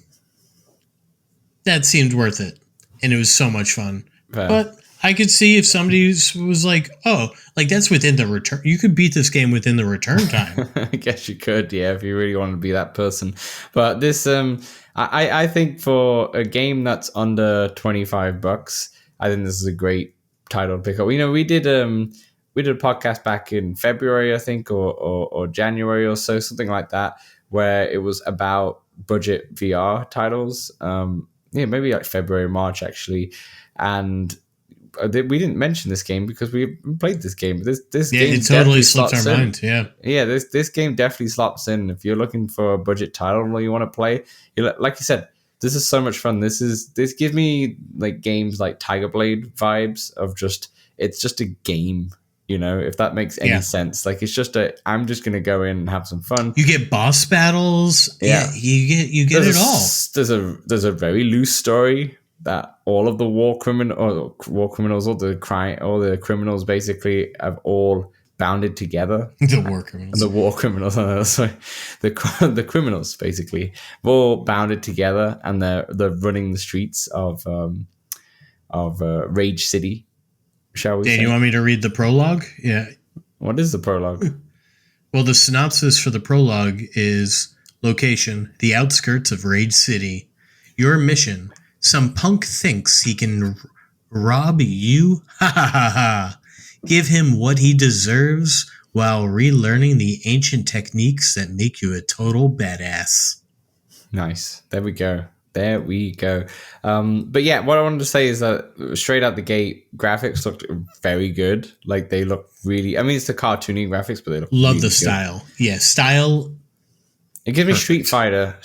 that seemed worth it, and it was so much fun. Fair. But I could see if somebody was like, oh, like that's within the return. You could beat this game within the return time. I guess you could, yeah, if you really want to be that person. But this, I think for a game that's under $25, I think this is a great title to pick up. You know, we did a podcast back in February, I think, or January or so, something like that, where it was about budget VR titles. Maybe like February, March actually, and we didn't mention this game because we played this game. This game it totally slipped our mind. Yeah. This game definitely slots in. If you're looking for a budget title that you want to play, like you said, this is so much fun. This gives me like games like Tiger Blade vibes of it's just a game. You know, if that makes any sense. Like it's just I'm just gonna go in and have some fun. You get boss battles. Yeah, you get it all. There's a very loose story that all of the war criminals, all the criminals basically have all bounded together. The war criminals. The war criminals. Sorry, the criminals basically have all bounded together, and they're running the streets of Rage City. Shall we? Dan, you want me to read the prologue? Yeah. What is the prologue? Well, the synopsis for the prologue is location: the outskirts of Rage City. Your mission: some punk thinks he can rob you. Ha ha ha ha! Give him what he deserves while relearning the ancient techniques that make you a total badass. Nice. There we go. But yeah, what I wanted to say is that straight out the gate, graphics looked very good. Like they look really, I mean, it's the cartoony graphics, but they look Love really the good. style. Yeah, style. It gives me Street Fighter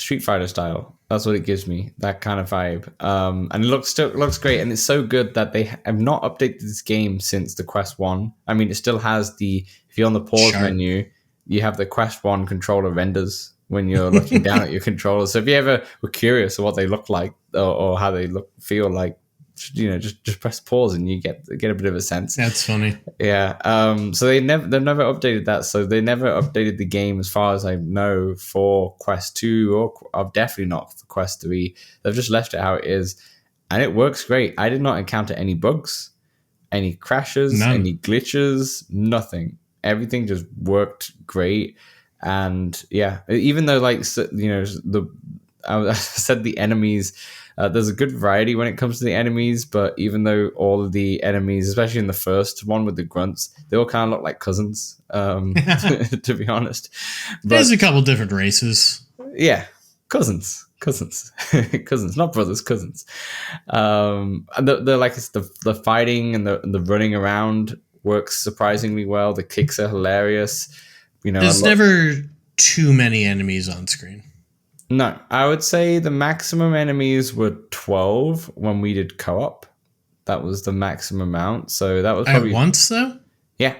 style. That's what it gives me, that kind of vibe. And it looks great. And it's so good that they have not updated this game since the Quest 1. I mean, it still has if you're on the pause menu, you have the Quest 1 controller renders when you're looking down at your controller. So if you ever were curious of what they look like or how they feel like, just press pause and you get a bit of a sense. That's funny. Yeah. So they've never updated that. So they never updated the game as far as I know for Quest 2 or definitely not for Quest 3. They've just left it how it is. And it works great. I did not encounter any bugs, any crashes, any glitches, nothing. Everything just worked great. And yeah, even though I said the enemies, there's a good variety when it comes to the enemies, but even though all of the enemies, especially in the first one with the grunts, they all kind of look like cousins, to be honest. But, there's a couple different races. Yeah, cousins, not brothers, cousins. And the fighting and the running around works surprisingly well. The kicks are hilarious. There's never too many enemies on screen. No, I would say the maximum enemies were 12 when we did co-op. That was the maximum amount. So that was probably at once, though. Yeah.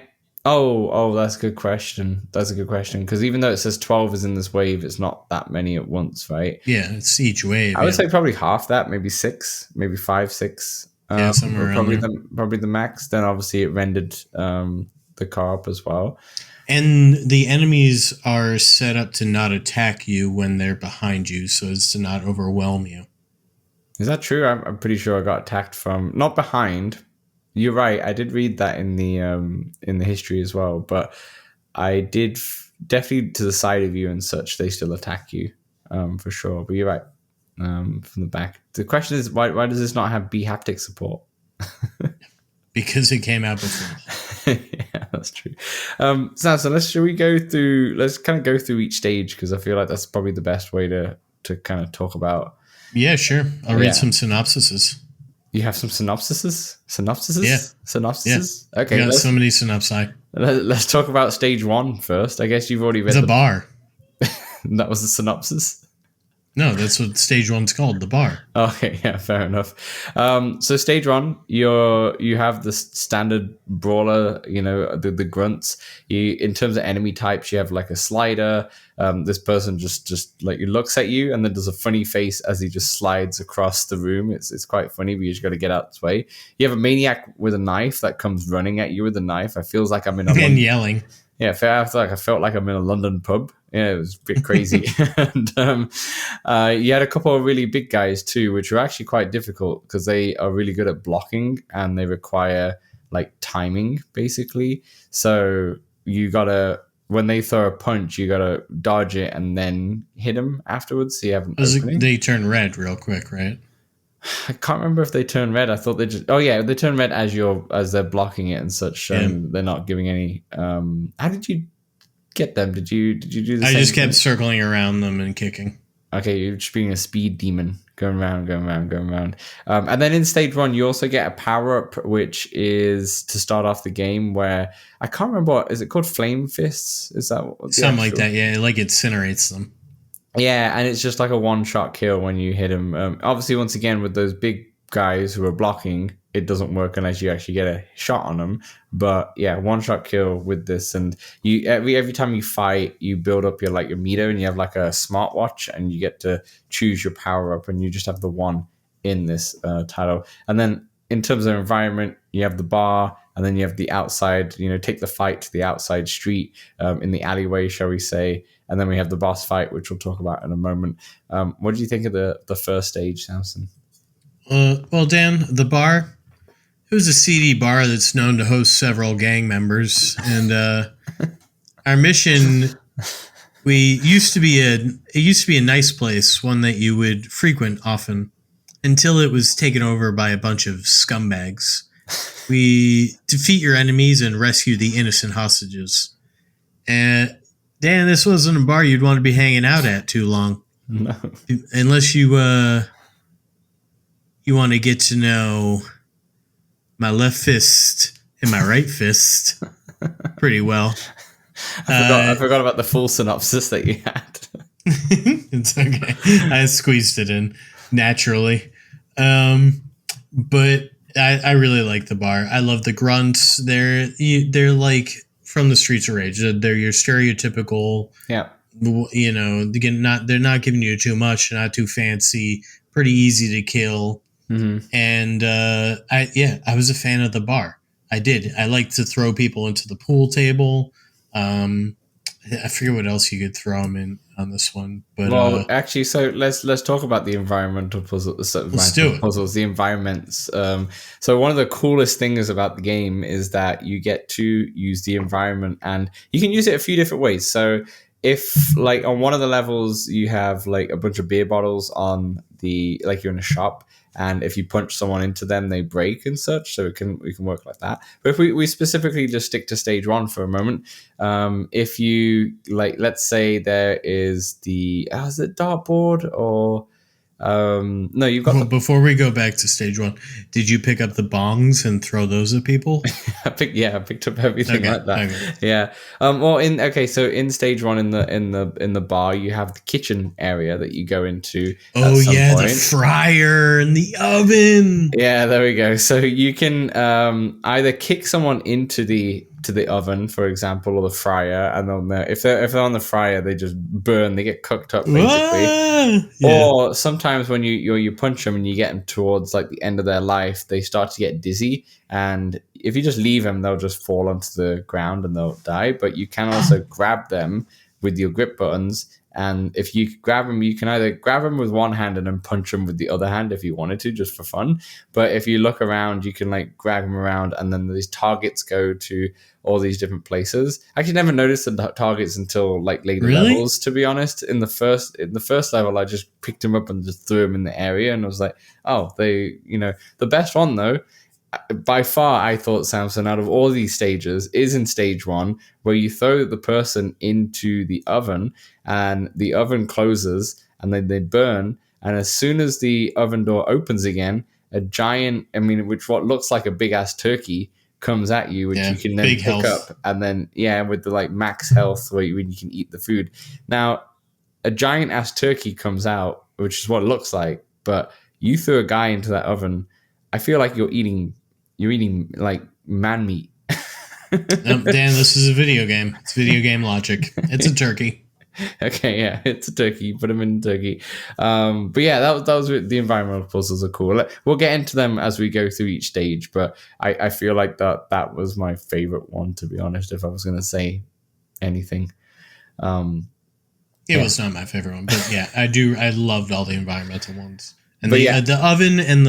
Oh, that's a good question. Because even though it says 12 is in this wave, it's not that many at once, right? Yeah, it's each wave. I would say probably half that, maybe 6, maybe 5, 6. Somewhere around there. Probably the max. Then obviously it rendered the co-op as well. And the enemies are set up to not attack you when they're behind you, so as to not overwhelm you. Is that true? I'm pretty sure I got attacked from not behind. You're right. I did read that in the history as well, but I did definitely to the side of you and such. They still attack you for sure. But you're right. From the back. The question is why does this not have B haptic support? Because it came out before. Yeah, that's true. So let's kind of go through each stage because I feel like that's probably the best way to kind of talk about. Yeah, sure. I'll read some synopsises. You have some synopsises? Yeah. Synopsises? Yeah. Okay. Got so many synopsi. Let's talk about stage 1 first. I guess you've already read the bar. That was the synopsis. No, that's what stage 1's called, the bar. Okay, yeah, fair enough. So stage 1, you have the standard brawler, the grunts. In terms of enemy types, you have like a slider. This person just like looks at you and then does a funny face as he just slides across the room. It's quite funny, but you just got to get out this way. You have a maniac with a knife that comes running at you with a knife. I feels like I'm in a And yelling. Yeah, I felt like I'm in a London pub. Yeah, it was a bit crazy. And you had a couple of really big guys too, which were actually quite difficult because they are really good at blocking and they require like timing basically. So you gotta when they throw a punch, you gotta dodge it and then hit them afterwards. So you have an opening. They turn red real quick, right? I can't remember if they turn red. I thought they just. Oh yeah, they turn red as they're blocking it and such. They're not giving any. How did you get them? Did you do the I same just kept thing? circling around them and kicking. Okay, you're just being a speed demon, going around. And then in stage 1, you also get a power up, which is to start off the game. Where I can't remember what is it called. Flame fists? Is that what Something like that? Yeah, like it incinerates them. Yeah, and it's just like a one-shot kill when you hit him. Obviously, once again, with those big guys who are blocking, it doesn't work unless you actually get a shot on them. But yeah, one-shot kill with this, and you every time you fight, you build up your meter, and you have like a smartwatch, and you get to choose your power up, and you just have the one in this title. And then in terms of environment, you have the bar, and then you have the outside. Take the fight to the outside street in the alleyway, shall we say? And then we have the boss fight, which we'll talk about in a moment. What do you think of the first stage, Samson? Well, Dan, the bar, it was a seedy bar that's known to host several gang members. And our mission, it used to be a nice place, one that you would frequent often, until it was taken over by a bunch of scumbags. We defeat your enemies and rescue the innocent hostages. And Dan, this wasn't a bar you'd want to be hanging out at too long. No. Unless you want to get to know my left fist and my right fist pretty well. I forgot about the full synopsis that you had. It's okay. I squeezed it in naturally. But I really like the bar. I love the grunts. They're like from the Streets of Rage. They're your stereotypical. Yeah. They're not giving you too much, not too fancy, pretty easy to kill. Mm-hmm. And I was a fan of the bar. I did. I liked to throw people into the pool table. I forget what else you could throw them in on this one, but actually, so let's talk about the environmental puzzles. Let's do it. Puzzles, the environments. So one of the coolest things about the game is that you get to use the environment, and you can use it a few different ways. So if like on one of the levels you have like a bunch of beer bottles on you're in a shop. And if you punch someone into them, they break and such. So we can work like that. But if we specifically just stick to stage 1 for a moment, if you let's say there is is it dartboard or no? You've got. Before we go back to stage 1, did you pick up the bongs and throw those at people? I picked up everything like that. Okay. Yeah. So in stage 1 in the bar, you have the kitchen area that you go into. Oh yeah, the fryer and the oven. Yeah, there we go. So you can either kick someone into the oven, for example, or the fryer, and then if they're on the fryer, they just burn. They get cooked up basically. Yeah. Or sometimes when you punch them and you get them towards like the end of their life, they start to get dizzy, and if you just leave them, they'll just fall onto the ground and they'll die. But you can also grab them with your grip buttons. And if you grab them, you can either grab them with one hand and then punch them with the other hand if you wanted to, just for fun. But if you look around, you can like grab them around, and then these targets go to all these different places. I actually never noticed the targets until like later levels, to be honest. In the first level, I just picked them up and just threw them in the area, and I was like, oh, the best one though. By far, I thought, Samson, out of all these stages, is in stage 1, where you throw the person into the oven and the oven closes and then they burn. And as soon as the oven door opens again, a giant, which what looks like a big ass turkey comes at you, which you can then pick up. And then, with the like max health when you can eat the food. Now, a giant ass turkey comes out, which is what it looks like, but you throw a guy into that oven, I feel like you're eating like man meat. Dan, this is a video game. It's video game logic. It's a turkey. Okay, yeah, it's a turkey. Put them in a turkey. But yeah, that was the environmental puzzles are cool. We'll get into them as we go through each stage. But I feel like that was my favorite one, to be honest. If I was going to say anything, it was not my favorite one, but yeah, I loved all the environmental ones, and but the oven and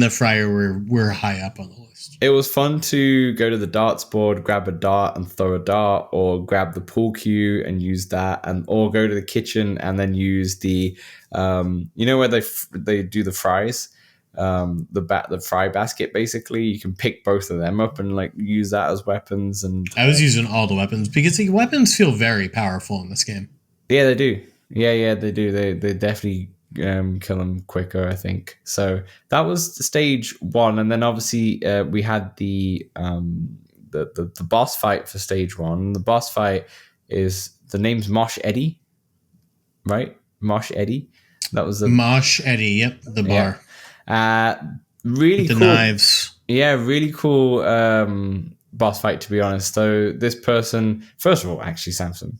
the fryer were high up on the list. It was fun to go to the darts board, grab a dart and throw a dart, or grab the pool cue and use that, or go to the kitchen and then use the, where they do the fries, the fry basket. Basically, you can pick both of them up and like use that as weapons. And I was using all the weapons because the weapons feel very powerful in this game. Yeah, they do. Yeah, they do. They definitely kill them quicker, I think. So that was stage 1, and then obviously we had the boss fight for stage 1. The boss fight is the name's Mosh Eddie, right? Mosh Eddie. That was the Mosh Eddie. Yep, the bar. Yeah. Really the cool. Knives. Yeah, really cool boss fight, to be honest. So this person, first of all, actually, Samson,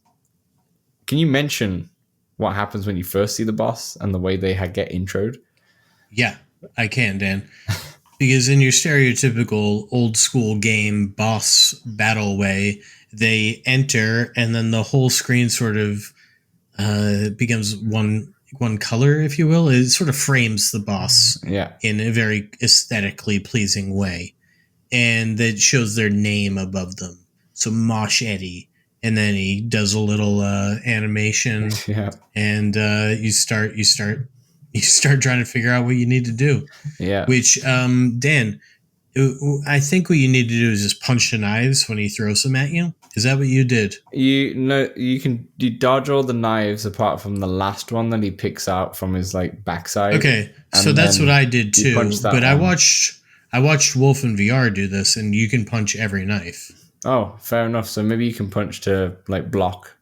can you mention what happens when you first see the boss and the way they get introed? Yeah, I can, Dan. Because in your stereotypical old school game boss battle way, they enter and then the whole screen sort of becomes one color, if you will. It sort of frames the boss in a very aesthetically pleasing way. And it shows their name above them. So Mosh Eddie. And then he does a little animation, and you start trying to figure out what you need to do. Yeah. Which, Dan, I think what you need to do is just punch the knives when he throws them at you. Is that what you did? You dodge all the knives apart from the last one that he picks out from his like backside. Okay, so that's what I did too. But I watched Wolf in VR do this, and you can punch every knife. Oh, fair enough. So maybe you can punch to like block.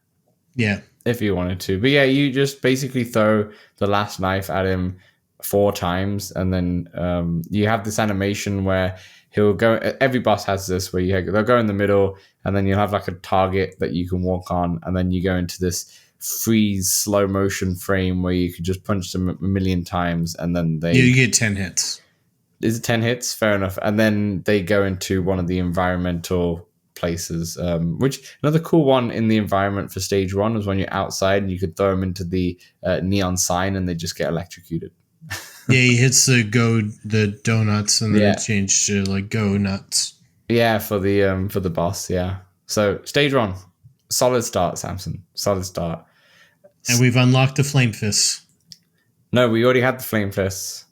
Yeah. If you wanted to. But yeah, you just basically throw the last knife at him 4 times. And then you have this animation where he'll go. Every boss has this where they'll go in the middle and then you'll have like a target that you can walk on. And then you go into this freeze slow motion frame where you could just punch them a million times. And then you get 10 hits. Is it 10 hits? Fair enough. And then they go into one of the environmental places, which another cool one in the environment for stage 1 was when you're outside and you could throw them into the neon sign and they just get electrocuted. Yeah, he hits the donuts and then it changed to like go nuts. Yeah, for the boss. Yeah. So stage 1, solid start, Samson. Solid start. And we've unlocked the flame fists. No, we already had the flame fists.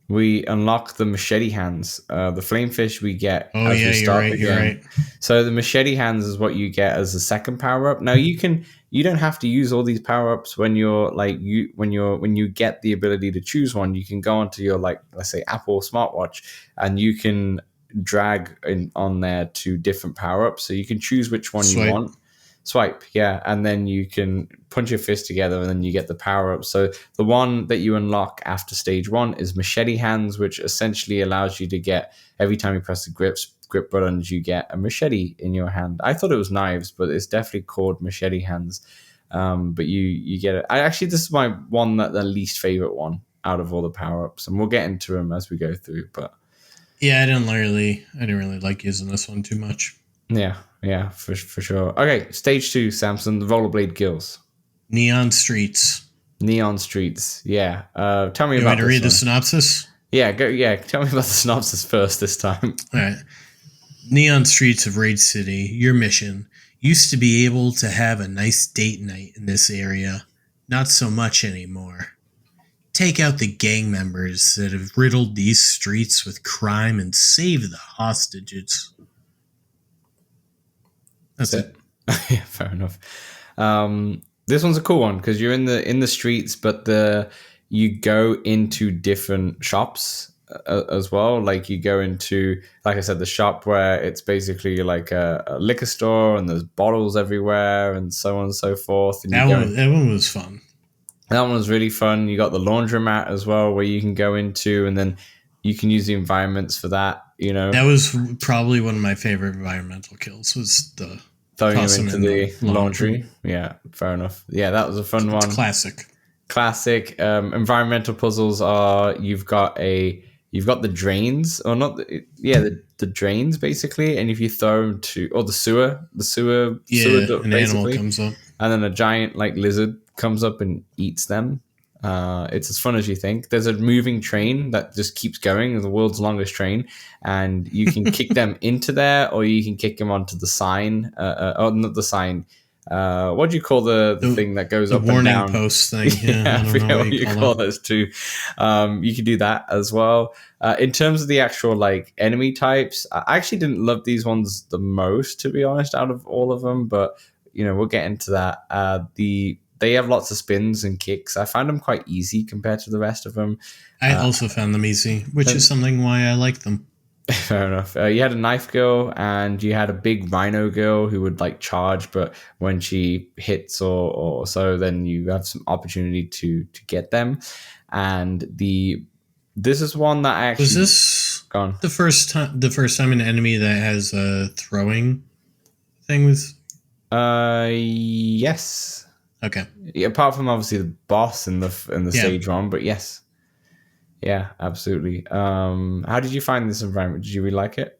We unlock the machete hands. The flame fish we get as we start the game. You're right. So the machete hands is what you get as a second power up. Now you don't have to use all these power ups when when you get the ability to choose one. You can go onto your let's say Apple smartwatch and you can drag on there to different power ups. So you can choose which one you want. Swipe, yeah, and then you can punch your fist together and then you get the power up. So the one that you unlock after stage 1 is machete hands, which essentially allows you to get, every time you press the grip buttons, you get a machete in your hand. I thought it was knives, but it's definitely called machete hands. But you get it. This is my one, the least favorite one out of all the power ups, and we'll get into them as we go through. But yeah, I didn't really like using this one too much. Yeah, for sure. Okay, stage 2, Samson, the rollerblade gills. Neon Streets, yeah. Tell me about this. You want to read the synopsis? Yeah, tell me about the synopsis first this time. All right. Neon Streets of Rage City, your mission. Used to be able to have a nice date night in this area. Not so much anymore. Take out the gang members that have riddled these streets with crime and save the hostages. That's it. Yeah, fair enough. This one's a cool one because you're in the streets, but you go into different shops as well. Like you go into, like I said, the shop where it's basically like a liquor store and there's bottles everywhere and so on and so forth. And that one was fun. That one was really fun. You got the laundromat as well, where you can go into, and then you can use the environments for that. That was probably one of my favorite environmental kills. Was the throwing them tossing into in the the laundry. Yeah, fair enough. Yeah, that was a fun It's one. classic. Classic. Environmental puzzles are you've got the drains, or not? The drains basically, and if you throw them or the sewer An animal basically, comes up. and then a giant like lizard comes up and eats them. It's as fun as you think. There's a moving train that just keeps going, the world's longest train, and you can kick them into there, or you can kick them onto the sign. Not the sign. What do you call the thing that goes up and warning down? post thing? Yeah, I forget what you call those two. You can do that as well. In terms of the actual like enemy types, I actually didn't love these ones the most, to be honest, out of all of them, but we'll get into that. They have lots of spins and kicks. I found them quite easy compared to the rest of them. I also found them easy, which is something why I like them. Fair enough. You had a knife girl, and you had a big rhino girl who would like charge, but when she hits or so, then you have some opportunity to get them. And this is one that I actually was this gone. The first time an enemy that has a throwing thing was. Yes. Okay. Yeah, apart from obviously the boss in the stage one, but yes. Yeah, absolutely. How did you find this environment? Did you really like it?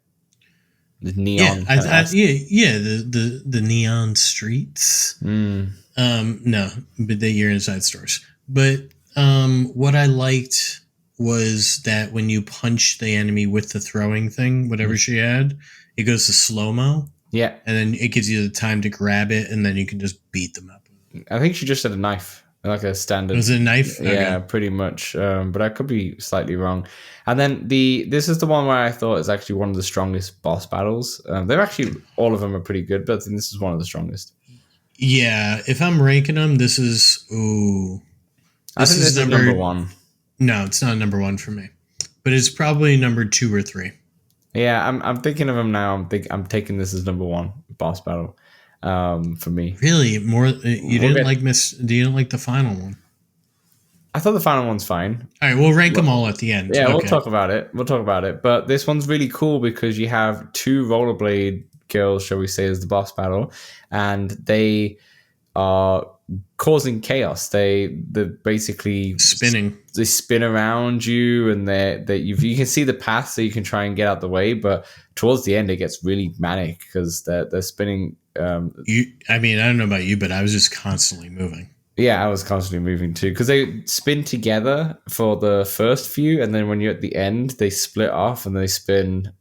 The neon. The neon streets. No, but you're inside stores. But what I liked was that when you punch the enemy with the throwing thing, whatever she had, it goes to slow-mo. Yeah. And then it gives you the time to grab it, and then you can just beat them up. I think she just had a knife, like a standard. Was it a knife? Yeah, okay. Pretty much. But I could be slightly wrong. And then this is the one where I thought is actually one of the strongest boss battles. They're actually, all of them are pretty good, but I think this is one of the strongest. Yeah, if I'm ranking them, this is... I think this is number one. No, it's not number one for me. But it's probably number 2 or 3. Yeah, I'm thinking of them now. I'm taking this as number one boss battle for me. Really? More? You didn't like the final one? I thought the final one's fine. All right, we'll rank them all at the end. Yeah, okay. We'll talk about it. But this one's really cool because you have 2 rollerblade girls, shall we say, as the boss battle, and they are causing chaos. They're basically spinning. They spin around you, and you can see the path, so you can try and get out the way. But towards the end, it gets really manic because they're spinning. I don't know about you, but I was just constantly moving. Yeah, I was constantly moving too because they spin together for the first few, and then when you're at the end, they split off and they spin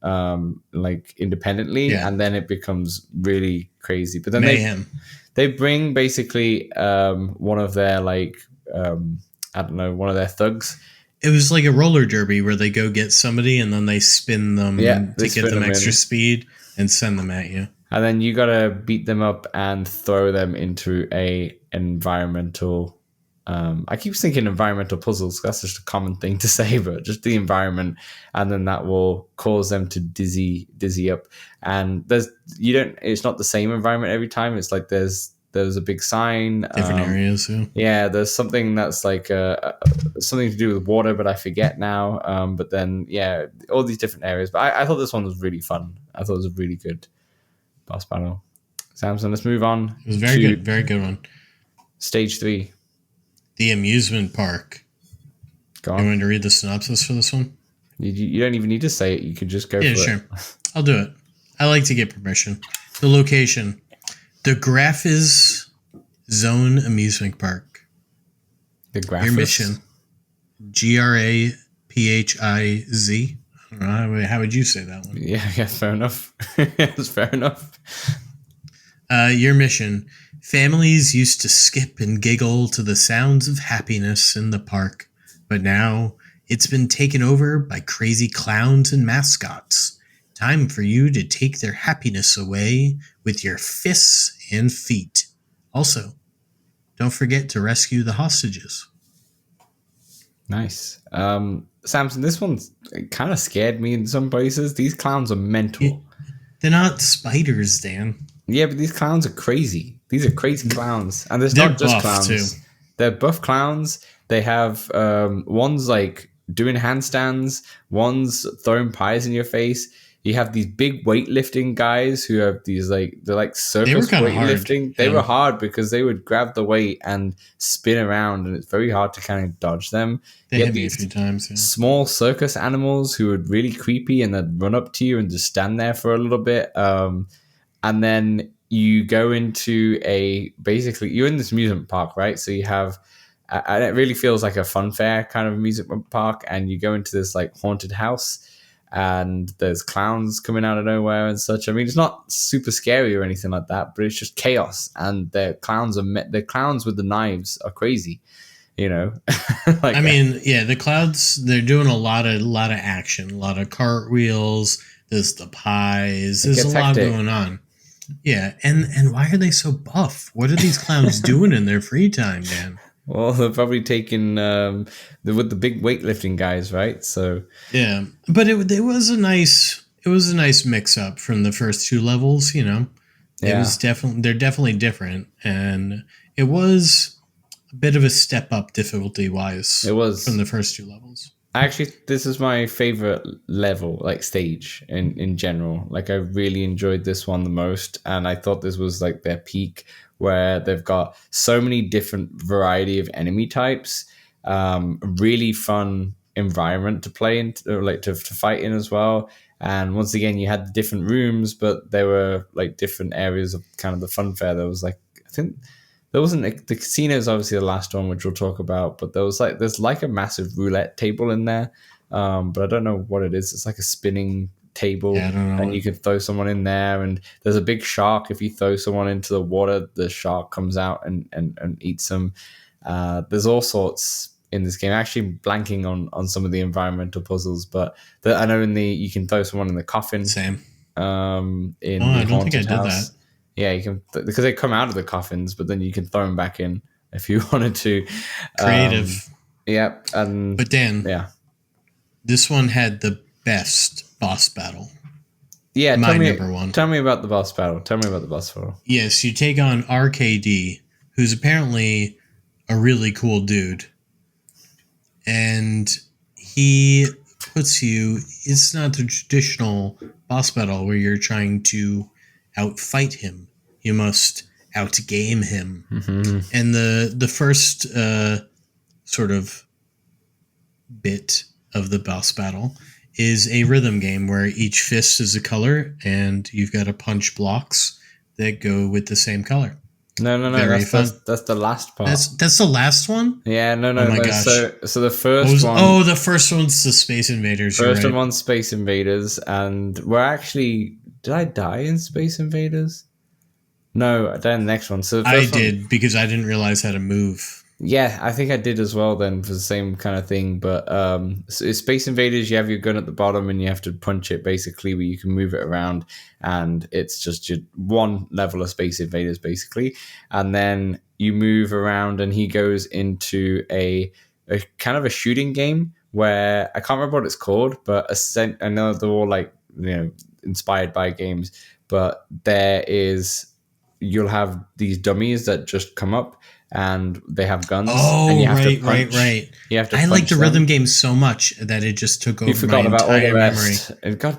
like independently, and then it becomes really crazy. But then mayhem. They bring basically one of their one of their thugs. It was like a roller derby where they go get somebody and then they spin them to get them extra speed and send them at you. And then you gotta beat them up and throw them into a environmental. I keep thinking environmental puzzles. That's just a common thing to say, but just the environment, and then that will cause them to dizzy up. And it's not the same environment every time. It's like there's a big sign. Different areas. Yeah, there's something that's like something to do with water, but I forget now. But then all these different areas. But I thought this one was really fun. I thought it was a really good boss battle. Samson, let's move on. It was very good one. Stage 3. The amusement park. Go on. You want to read the synopsis for this one? You don't even need to say it. You could just go for it. Yeah, sure. I'll do it. I like to get permission. The location. The Graphiz Zone Amusement Park. The Graphiz? Your mission. Graphiz. I don't know. How would you say that one? Yeah, fair enough. It's fair enough. Your mission. Families used to skip and giggle to the sounds of happiness in the park, but now it's been taken over by crazy clowns and mascots. Time for you to take their happiness away with your fists and feet. Also, don't forget to rescue the hostages. Nice. Samson, this one's kind of scared me in some places. These clowns are mental. They're not spiders, Dan. Yeah, but these clowns are crazy. These are crazy clowns. And they're not just clowns. Too. they're buff clowns. They have one's like doing handstands, one's throwing pies in your face. You have these big weightlifting guys who have these they're like circus weightlifting. They were hard because they would grab the weight and spin around, and it's very hard to kind of dodge them. They hit me a few times. Yeah. Small circus animals who are really creepy and then run up to you and just stand there for a little bit. And then you go into basically you're in this amusement park, right? So you have, and it really feels like a fun fair kind of amusement park, and you go into this like haunted house, and there's clowns coming out of nowhere and such. I mean, it's not super scary or anything like that, but it's just chaos, and the clowns with the knives are crazy, you know. Like, I mean, yeah, the clowns, they're doing a lot of action, a lot of cartwheels. There's the pies. There's a lot going on. Yeah, and why are they so buff? What are these clowns doing in their free time, Dan? Well, they're probably taking with the big weightlifting guys, right? So yeah, but it was a nice mix up from the first two levels. You know, it was they're definitely different, and it was a bit of a step up difficulty wise. It was from the first two levels. Actually, this is my favorite level, like stage in general. Like I really enjoyed this one the most, and I thought this was like their peak, where they've got so many different variety of enemy types. Really fun environment to play in, or like to fight in as well. And once again, you had the different rooms, but there were like different areas of kind of the fun fair. There was like, I think there wasn't the casino is obviously the last one, which we'll talk about, but there's like a massive roulette table in there. But I don't know what it is. It's like a spinning table, and you can throw someone in there, and there's a big shark. If you throw someone into the water, the shark comes out and eats them. There's all sorts in this game. Actually blanking on some of the environmental puzzles, but I know you can throw someone in the coffin. Same. In I don't think I did that. Yeah, you can, because they come out of the coffins, but then you can throw them back in if you wanted to. Creative. Yep. But Dan, this one had the best boss battle. Yeah, number one. Tell me about the boss battle. Yes, you take on RKD, who's apparently a really cool dude. And he puts you, it's not the traditional boss battle where you're trying to outfight him. You must outgame him. Mm-hmm. And the first sort of bit of the boss battle is a rhythm game where each fist is a color, and you've got to punch blocks that go with the same color. No. That's the last part. That's the last one? Yeah, no. Oh my gosh. So the first one. Oh, the first one's the Space Invaders. First one's Space Invaders, and we're actually. Did I die in Space Invaders? No, I died in the next one. So I did, because I didn't realize how to move. Yeah, I think I did as well then, for the same kind of thing. But so Space Invaders, you have your gun at the bottom and you have to punch it basically, where you can move it around, and it's just your one level of Space Invaders basically. And then you move around, and he goes into a kind of a shooting game where I can't remember what it's called, but I know they're all like, you know, inspired by games, but you'll have these dummies that just come up, and they have guns. Oh, and you have right. You have to. I like the rhythm game so much that it just took over my entire memory.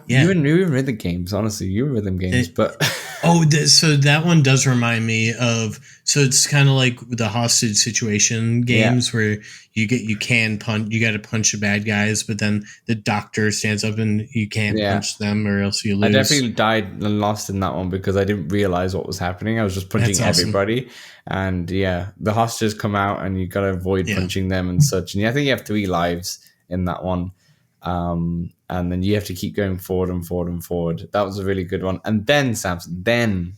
You were rhythm games. Honestly, you were rhythm games, but so that one does remind me of. So it's kind of like the hostage situation games where you got to punch the bad guys, but then the doctor stands up and you can't punch them, or else you lose. I definitely died and lost in that one because I didn't realize what was happening. I was just punching everybody, and the hostages come out, and you got to avoid punching them and such. And I think you have 3 lives in that one, and then you have to keep going forward and forward and forward. That was a really good one. And then Samson,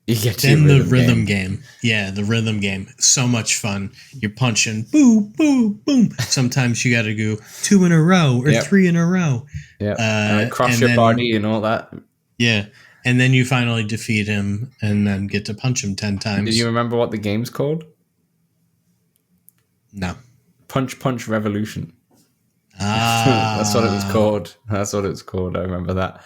you get to the rhythm game. Yeah, the rhythm game. So much fun. You're punching, boom, boom, boom. Sometimes you got to go 2 in a row or 3 in a row. Yeah, cross your body and all that. Yeah, and then you finally defeat him, and then get to punch him 10 times. Did you remember what the game's called? No. Punch Revolution. That's what it was called. I remember that.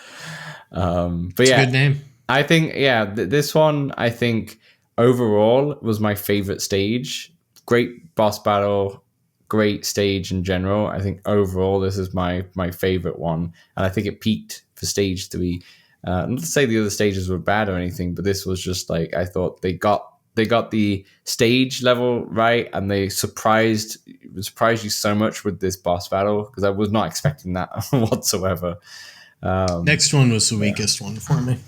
But it's a good name. I think, this one, I think overall was my favorite stage great boss battle, great stage in general. I think overall this is my favorite one, and I think it peaked for stage 3. Not to say the other stages were bad or anything, but this was just like, I thought they got the stage level right, and they surprised you so much with this boss battle, because I was not expecting that whatsoever. Next one was the weakest one for me.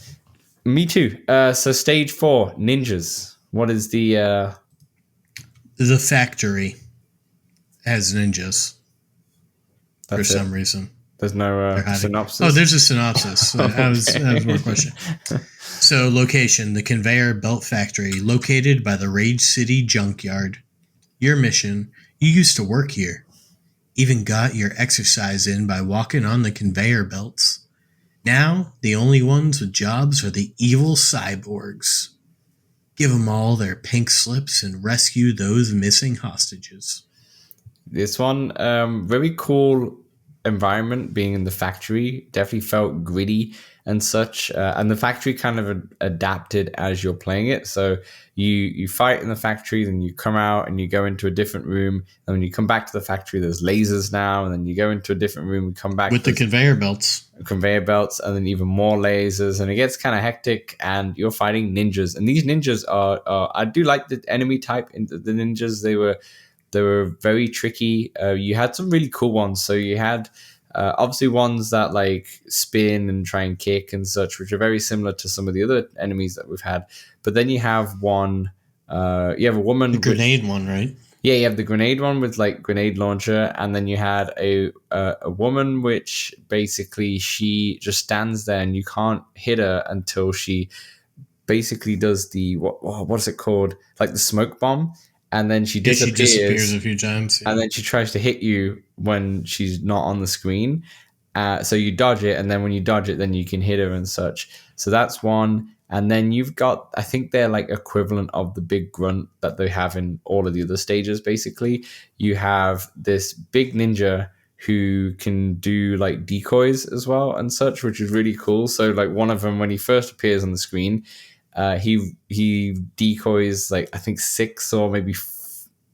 Me too. So stage 4, ninjas. What is the factory has ninjas for some reason. There's no synopsis. Oh, there's a synopsis. That was more question. So, location: the conveyor belt factory, located by the Rage City junkyard. Your mission: you used to work here. Even got your exercise in by walking on the conveyor belts. Now, the only ones with jobs are the evil cyborgs. Give them all their pink slips and rescue those missing hostages. This one, very cool environment, being in the factory. Definitely felt gritty and such, and the factory kind of adapted as you're playing it. So you fight in the factory, then you come out and you go into a different room, and when you come back to the factory, there's lasers now, and then you go into a different room and come back with the conveyor belts, and then even more lasers, and it gets kind of hectic, and you're fighting ninjas. And these ninjas are I do like the enemy type in the ninjas. They were very tricky. You had some really cool ones. So you had obviously ones that like spin and try and kick and such, which are very similar to some of the other enemies that we've had. But then you have one, you have a woman. The grenade one, right? Yeah, you have the grenade one with like grenade launcher. And then you had a woman, which basically she just stands there and you can't hit her until she basically does the, what is it called? Like the smoke bomb. And then she disappears a few times. Yeah. And then she tries to hit you when she's not on the screen. So you dodge it. And then when you dodge it, then you can hit her and such. So that's one. And then you've got, I think they're like equivalent of the big grunt that they have in all of the other stages, basically. You have this big ninja who can do like decoys as well and such, which is really cool. So like one of them, when he first appears on the screen, he decoys like I think 6 or maybe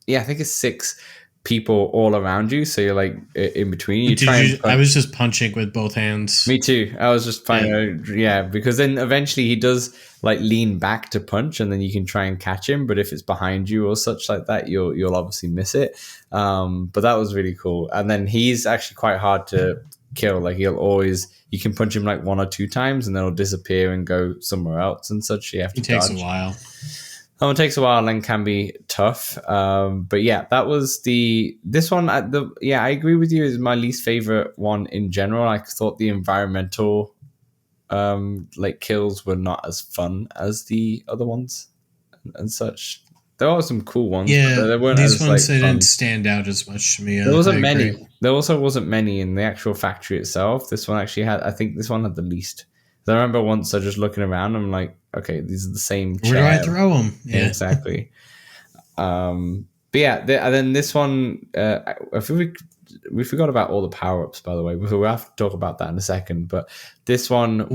I think it's 6 people all around you. So you're like in between. I was just punching with both hands. Me too. I was just fine. Yeah, because then eventually he does like lean back to punch, and then you can try and catch him. But if it's behind you or such like that, you'll obviously miss it. But that was really cool. And then he's actually quite hard to kill. Like you can punch him like 1 or 2 times and then he'll disappear and go somewhere else and such. You have to dodge. It takes a while and can be tough. But yeah, that was this one. I agree with you, is my least favorite one in general. I thought the environmental like kills were not as fun as the other ones and such. There are some cool ones. Yeah, but they weren't these as, ones like, didn't stand out as much to me. There wasn't many. There also wasn't many in the actual factory itself. This one actually had. I think this one had the least. I remember once I just looking around. I'm like, okay, these are the same. Where do I throw them? Yeah, exactly. But yeah, and then this one. I think we forgot about all the power ups. By the way, we'll have to talk about that in a second. But this one,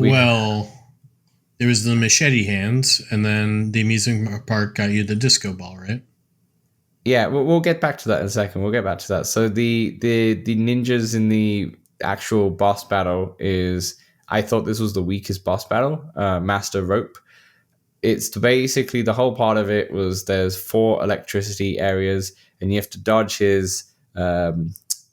there was the machete hands, and then the amusement park got you the disco ball, right? Yeah, we'll get back to that in a second. We'll get back to that. So the ninjas in the actual boss battle is, I thought this was the weakest boss battle. Master Rope. It's basically the whole part of it was there's 4 electricity areas, and you have to dodge his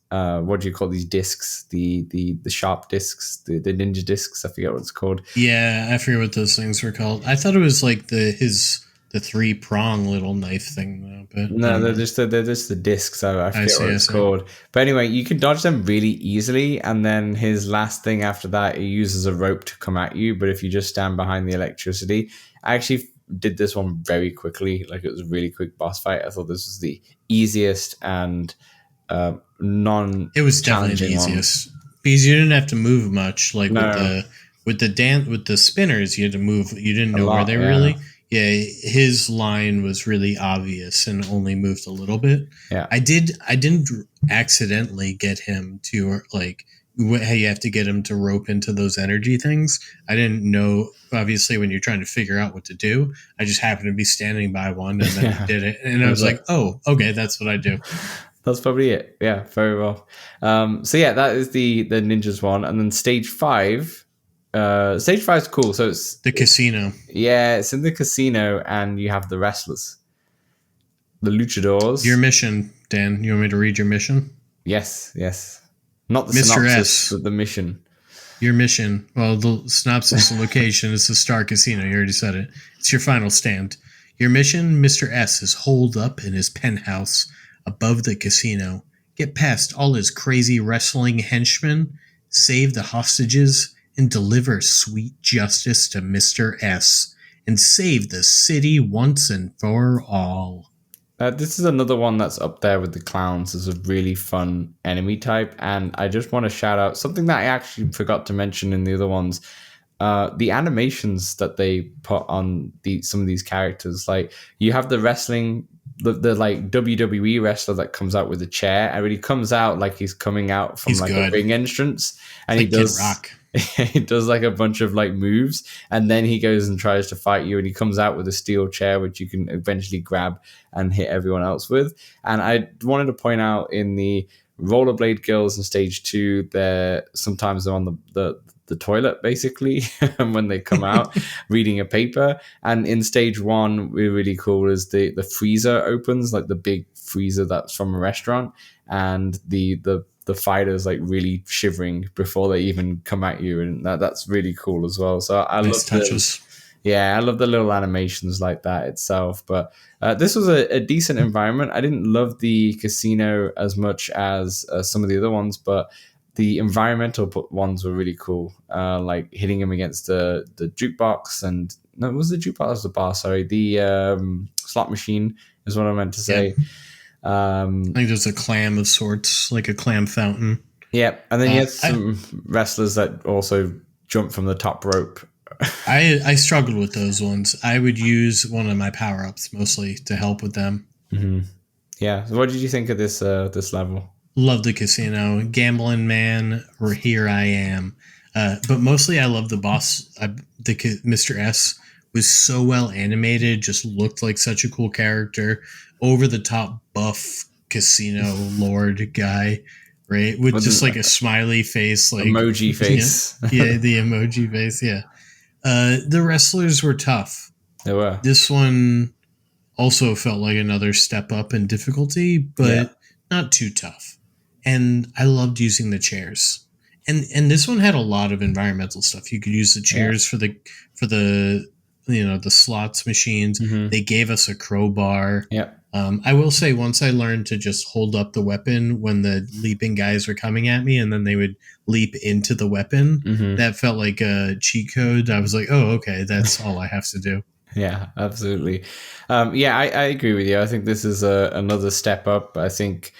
what do you call these discs? The sharp discs, the ninja discs. I forget what it's called. Yeah, I forget what those things were called. I thought it was like the 3-prong little knife thing, though. But no, they're just the discs. I forget what it's called. But anyway, you can dodge them really easily, and then his last thing after that, he uses a rope to come at you. But if you just stand behind the electricity, I actually did this one very quickly. Like, it was a really quick boss fight. I thought this was the easiest and It was definitely the easiest because you didn't have to move much. Like with the spinners, you had to move. You didn't know where they were really. Yeah, his line was really obvious and only moved a little bit. Yeah, I didn't accidentally get him to like how you have to get them to rope into those energy things. I didn't know, obviously, when you're trying to figure out what to do. I just happened to be standing by one, and then he did it, and I was like, "Oh, okay, that's what I do." That's probably it. Yeah, very well. So yeah, that is the ninjas one, and then stage 5. Stage 5 is cool. So it's the casino. Yeah, it's in the casino, and you have the wrestlers, the luchadors. Your mission, Dan. You want me to read your mission? Yes. Not the Mr. synopsis, S. but the mission. Your mission. Well, the synopsis, the location is the Star Casino. You already said it. It's your final stand. Your mission, Mr. S, is holed up in his penthouse above the casino. Get past all his crazy wrestling henchmen, save the hostages, and deliver sweet justice to Mr. S, and save the city once and for all. This is another one that's up there with the clowns as a really fun enemy type, and I just want to shout out something that I actually forgot to mention in the other ones. The animations that they put on some of these characters, like you have the wrestling, the like WWE wrestler that comes out with a chair, and he comes out like he's coming out from a ring entrance, and like he does Kid Rock. he does like a bunch of like moves, and then he goes and tries to fight you, and he comes out with a steel chair which you can eventually grab and hit everyone else with. And I wanted to point out in the rollerblade girls in stage 2, they're on the toilet basically when they come out reading a paper. And in stage 1, really cool is the freezer opens, like the big freezer that's from a restaurant, and the fighters like really shivering before they even come at you, and that's really cool as well. So I love touches. I love the little animations like that itself. But this was a decent environment. I didn't love the casino as much as some of the other ones, but the environmental ones were really cool. Like hitting them against the jukebox, and no, it was the jukebox, it was the bar. Sorry, the slot machine is what I meant to say. Yeah. I think there's a clam of sorts, like a clam fountain. Yeah, and then you had some wrestlers that also jump from the top rope. I struggled with those ones. I would use one of my power-ups mostly to help with them. Mm-hmm. Yeah. So what did you think of this level? Love the casino. Gambling man, here I am. But mostly I love the boss. Mr. S was so well animated, just looked like such a cool character. Over the top buff casino lord guy, right? With just like a smiley face, like emoji face. Yeah, the emoji face, yeah. The wrestlers were tough. They were. This one also felt like another step up in difficulty, but not too tough. And I loved using the chairs. And this one had a lot of environmental stuff. You could use the chairs for the the slots machines. Mm-hmm. They gave us a crowbar. Yeah. I will say, once I learned to just hold up the weapon when the leaping guys were coming at me, and then they would leap into the weapon, that felt like a cheat code. I was like, oh, okay, that's all I have to do. Yeah, absolutely. I agree with you. I think this is another step up. I think,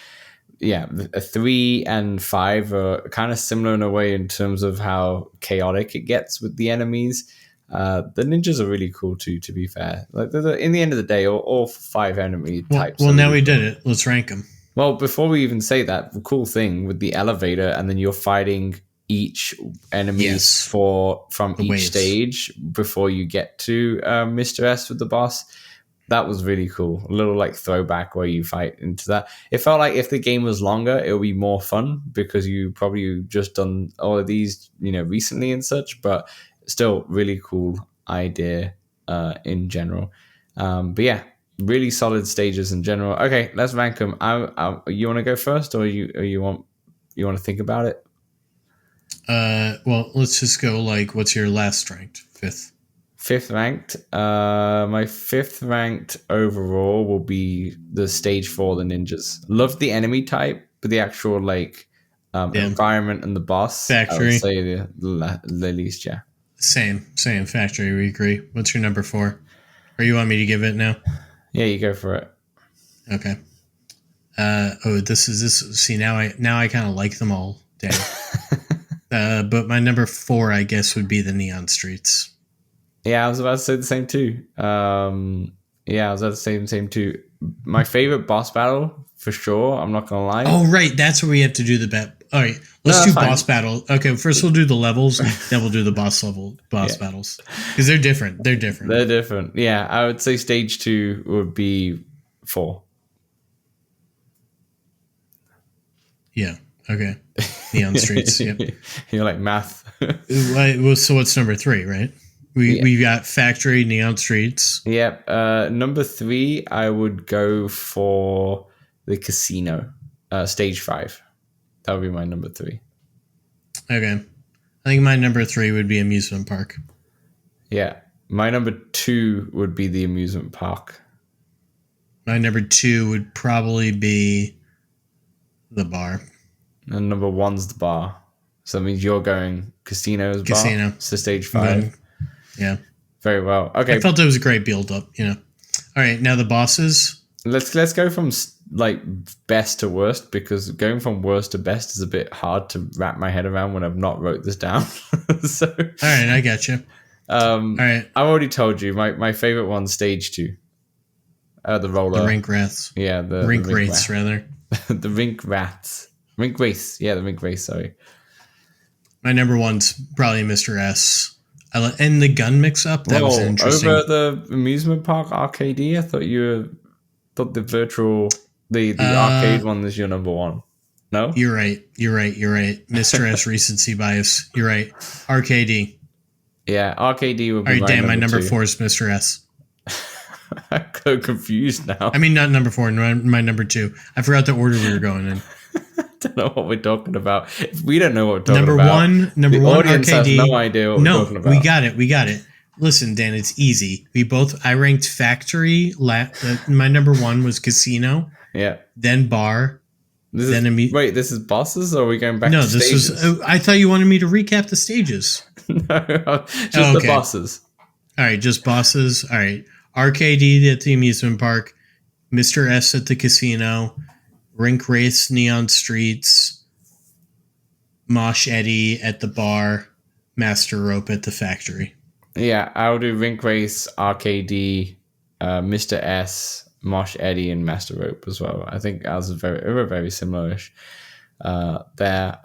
a 3 and 5 are kind of similar in a way in terms of how chaotic it gets with the enemies. The ninjas are really cool too, to be fair. Like in the end of the day, all 5 enemy types. Well, now we did it. Let's rank them. Well, before we even say that, the cool thing with the elevator, and then you're fighting each enemies from each waves. Stage before you get to Mr. S with the boss. That was really cool. A little like throwback where you fight into that. It felt like if the game was longer, it would be more fun because you probably just done all of these, recently and such. But still, really cool idea in general. But yeah, really solid stages in general. Okay, let's rank them. You want to go first, or you want to think about it? Well, let's just go like, what's your last ranked? Fifth ranked. My 5th ranked overall will be the stage 4, the ninjas. Loved the enemy type, but the actual environment and the boss, factory, I would say the least. Yeah. Same factory. We agree. What's your number 4? Or you want me to give it now? Yeah, you go for it. Okay. This is. See, now I kind of like them all, Dan. But my number 4, I guess, would be the Neon Streets. Yeah, I was about to say the same too. I was about to say the same too. My favorite boss battle, for sure. I'm not gonna lie. Oh, right, that's where we have to do the All right, No, let's that's do fine. boss battle. Okay, first we'll do the levels, then we'll do the boss battles because they're different. They're different. They're different. Yeah, I would say stage 2 would be 4. Yeah. Okay. Neon Streets. Yep. You're like math. So what's number 3? Right. We've got Factory, Neon Streets. Yep. Number 3, I would go for the casino. Stage 5. That would be my number 3. Okay. I think my number 3 would be amusement park. Yeah. My number 2 would be the amusement park. My number 2 would probably be the bar. And number 1's the bar. So that means you're going casino's bar. Casino. So stage 5. Yeah. Very well. Okay. I felt it was a great build up, you know. All right, now the bosses. Let's go from like best to worst, because going from worst to best is a bit hard to wrap my head around when I've not wrote this down. So all right, I got you. All right, I've already told you my favorite one's stage 2. The roller. the rink rats. Yeah, the rink wraiths rather. The rink rats. Rink race. Yeah, the rink race. Sorry. My number 1's probably Mr. S. And the gun mix up, that was interesting. Over the amusement park arcade, I thought the virtual, the arcade one is your number 1. No? You're right. Mr. S recency bias. You're right. Arcade. Yeah, arcade would be all right, Dan, my number 2. 4 is Mr. S. I'm so confused now. I mean, not number 4, my number 2. I forgot the order we were going in. I don't know what we're talking about. If we don't know what we're talking Number about. Number the one, audience arcade. has no idea what we're talking about. We got it. Listen, Dan, it's easy. I ranked Factory. My number 1 was Casino. Yeah. Then Bar. Wait, this is bosses, or are we going back to stages? This was. I thought you wanted me to recap the stages. No, just the bosses. All right, just bosses. All right. Arcade at the amusement park. Mr. S at the casino. Rink Race, Neon Streets. Mosh Eddie at the bar. Master Rope at the factory. Yeah, I'll do Rink Race, Arcade, Mr. S, Mosh Eddie, and Master Rope as well. I think ours is very similar-ish there.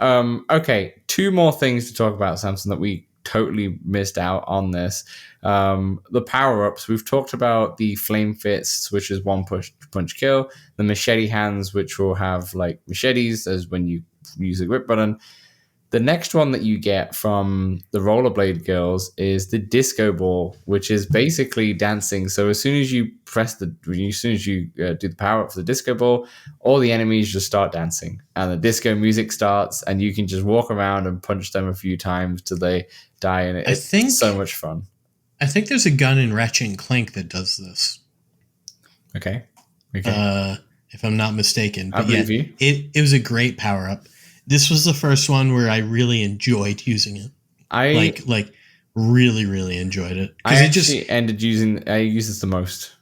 Okay, 2 more things to talk about, Samson, that we totally missed out on this. The power-ups. We've talked about the Flame Fists, which is 1 punch kill. The Machete Hands, which will have like machetes as when you use the grip button. The next one that you get from the Rollerblade Girls is the Disco Ball, which is basically dancing. So as soon as you do the power up for the Disco Ball, all the enemies just start dancing, and the disco music starts, and you can just walk around and punch them a few times till they die. And it's so much fun. I think there's a gun in Ratchet and Clank that does this. Okay. If I'm not mistaken, I believe you. It was a great power up. This was the first one where I really enjoyed using it. I really enjoyed it. I use this the most.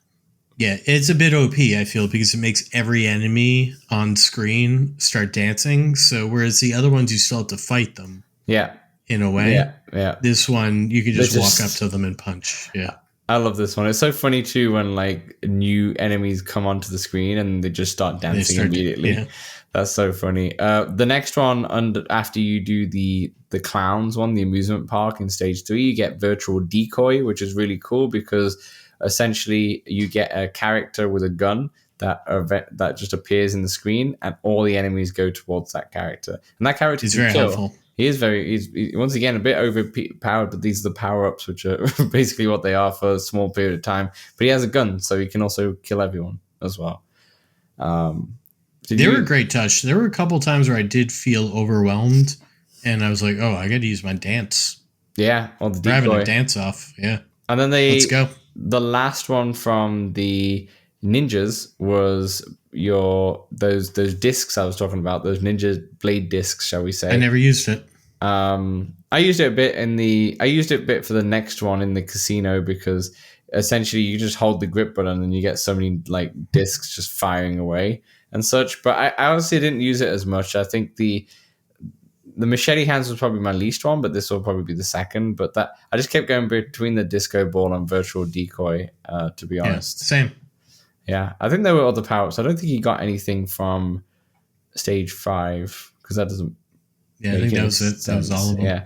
Yeah, it's a bit OP, I feel, because it makes every enemy on screen start dancing. So whereas the other ones, you still have to fight them. Yeah. In a way. Yeah. This one, you can just walk up to them and punch. Yeah. I love this one. It's so funny too when like new enemies come onto the screen and they just start dancing immediately. Yeah. That's so funny. The next one, after you do the clowns one, the amusement park in stage 3, you get virtual decoy, which is really cool because essentially you get a character with a gun that just appears in the screen, and all the enemies go towards that character. And that character is very helpful. He's once again a bit overpowered, but these are the power-ups, which are basically what they are for a small period of time. But he has a gun, so he can also kill everyone as well. They were a great touch. There were a couple times where I did feel overwhelmed, and I was like, "Oh, I got to use my dance." Yeah, or the decoy. We're having a dance off. Yeah, and then let's go. The last one from the ninjas was those discs I was talking about, those ninja blade discs, shall we say? I never used it. I used it a bit for the next one in the casino, because essentially you just hold the grip button and you get so many like discs just firing away and such. But I honestly didn't use it as much. I think the machete hands was probably my least one, but this will probably be the second. But I just kept going between the disco ball and virtual decoy, to be honest. Same. Yeah, I think there were other power-ups. I don't think he got anything from stage 5, because that doesn't Yeah, I think that was it. That was all of them. Yeah.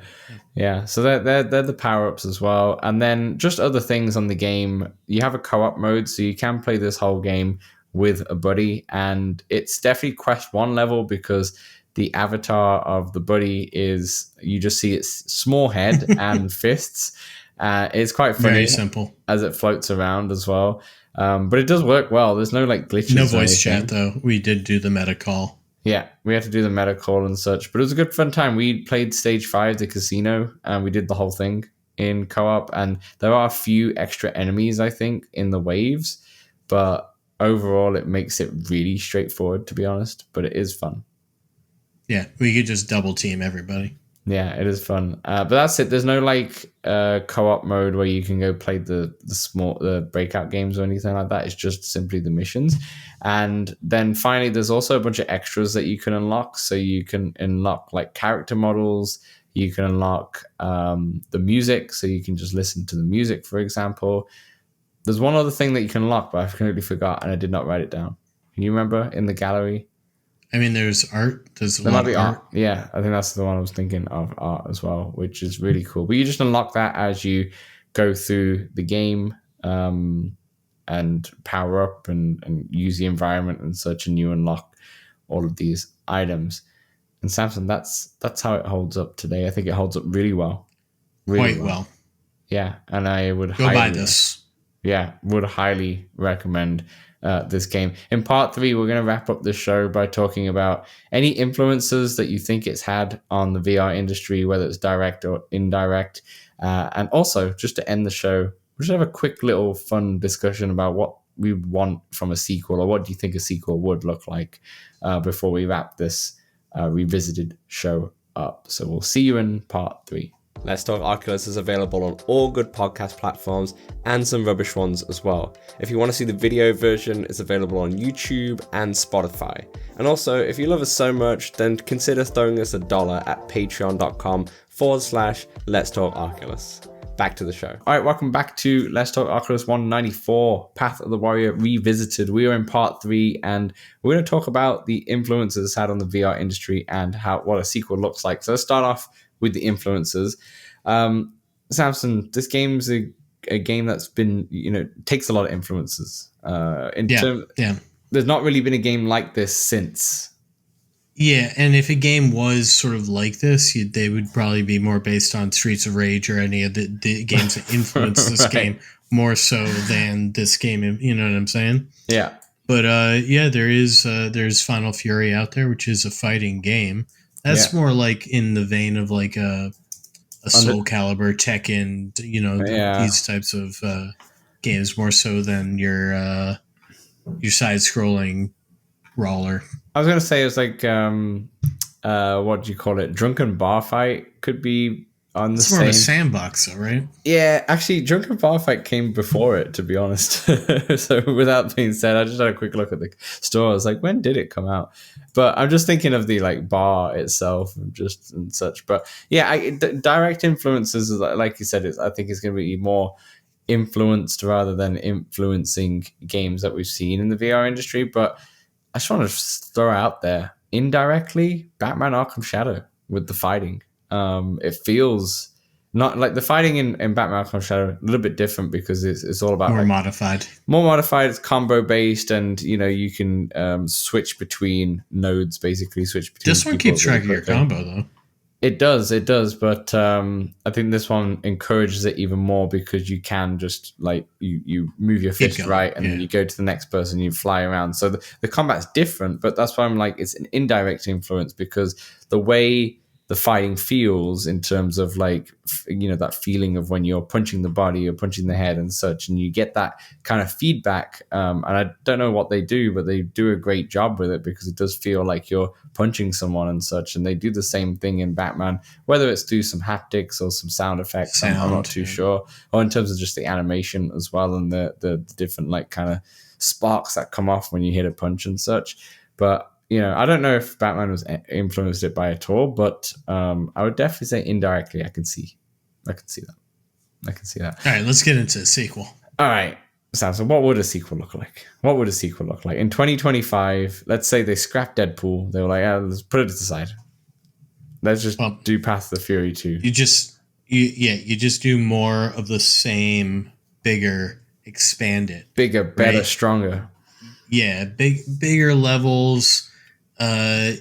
Yeah. So they're the power-ups as well. And then just other things on the game. You have a co-op mode, so you can play this whole game with a buddy. And it's definitely Quest 1 level because the avatar of the buddy is, you just see its small head and fists. It's quite funny. Very simple. As it floats around as well. But it does work well. There's no like glitches. No voice chat though. We did do the meta call. Yeah, we had to do the meta call and such, but it was a good fun time. We played stage 5, the casino, and we did the whole thing in co-op. And there are a few extra enemies, I think, in the waves, but overall it makes it really straightforward, to be honest. But it is fun. Yeah, we could just double team everybody. Yeah, it is fun. But that's it. There's no like co-op mode where you can go play the breakout games or anything like that. It's just simply the missions. And then finally, there's also a bunch of extras that you can unlock. So you can unlock like character models. You can unlock the music. So you can just listen to the music, for example. There's one other thing that you can unlock, but I completely forgot and I did not write it down. Can you remember in the gallery? I mean, there's art. There might be art. Yeah, I think that's the one I was thinking of, art as well, which is really cool. But you just unlock that as you go through the game and power up and use the environment and such, and you unlock all of these items. And Samson, that's how it holds up today. I think it holds up really well. Really quite well. Yeah, and I would go buy this. Yeah, would highly recommend this game. In part 3, we're going to wrap up the show by talking about any influences that you think it's had on the VR industry, whether it's direct or indirect. And also, just to end the show, we'll just have a quick little fun discussion about what we want from a sequel, or what do you think a sequel would look like before we wrap this revisited show up. So we'll see you in part 3. Let's Talk Oculus is available on all good podcast platforms and some rubbish ones as well. If you want to see the video version, it's available on YouTube and Spotify. And also, if you love us so much, then consider throwing us $1 at patreon.com/Let's Talk Oculus. Back to the show. All right, welcome back to Let's Talk Oculus 194, Path of the Warrior Revisited. We are in part 3, and we're going to talk about the influences had on the VR industry and what a sequel looks like. So let's start off with the influences. Samson, this game's a game that's been, takes a lot of influences. There's not really been a game like this since. Yeah, and if a game was sort of like this, they would probably be more based on Streets of Rage or any of the games that influenced this right. game more so than this game. You know what I'm saying? Yeah. But there's Final Fury out there, which is a fighting game. That's more like in the vein of like a Soul Calibur, Tekken, these types of games more so than your side-scrolling brawler. I was gonna say it's like what do you call it? Drunken Bar Fight could be on the same. It's more of a sandbox, though, right? Yeah, actually, Drunken Bar Fight came before it, to be honest. So, without being said, I just had a quick look at the store. I was like, when did it come out? But I'm just thinking of the like bar itself and such. But yeah, direct influences, like you said, I think it's going to be more influenced rather than influencing games that we've seen in the VR industry. But I just want to throw out there, indirectly, Batman Arkham Shadow with the fighting. It feels not like the fighting in Batman Arkham Shadow, a little bit different because it's all about more modified. It's combo based, and you can switch between nodes, basically switch between. This one keeps track of your combo though. It does, but I think this one encourages it even more because you can just like you move your fist right and then you go to the next person, you fly around. So the combat's different, but that's why I'm like it's an indirect influence because the way the fighting feels in terms of like that feeling of when you're punching the body or punching the head and such, and you get that kind of feedback. And I don't know what they do, but they do a great job with it because it does feel like you're punching someone and such. And they do the same thing in Batman, whether it's through some haptics or some sound effects. I'm not too sure, or in terms of just the animation as well and the different like kind of sparks that come off when you hit a punch and such. But I don't know if Batman was influenced it by at all, but I would definitely say indirectly. I can see that. All right, let's get into the sequel. All right, Samson, what would a sequel look like? In 2025, let's say they scrapped Deadpool. They were like, let's put it to the side. Let's just Well, do Path of the Fury 2. you just do more of the same, bigger, expand it. Bigger, better, right? stronger. Yeah, bigger levels, uh,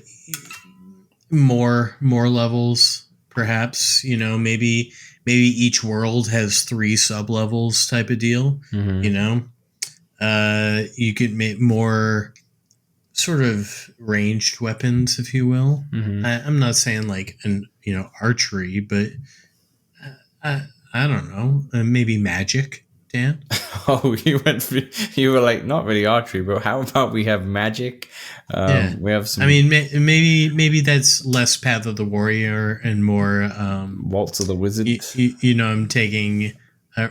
more levels, perhaps. Maybe each world has 3 sub levels, type of deal. You could make more sort of ranged weapons, if you will. I'm not saying like archery, but I don't know, maybe magic, Dan. Oh, you were like, not really archery, but how about we have magic? Yeah, we have some. I mean, maybe that's less Path of the Warrior and more Waltz of the Wizard. I'm taking,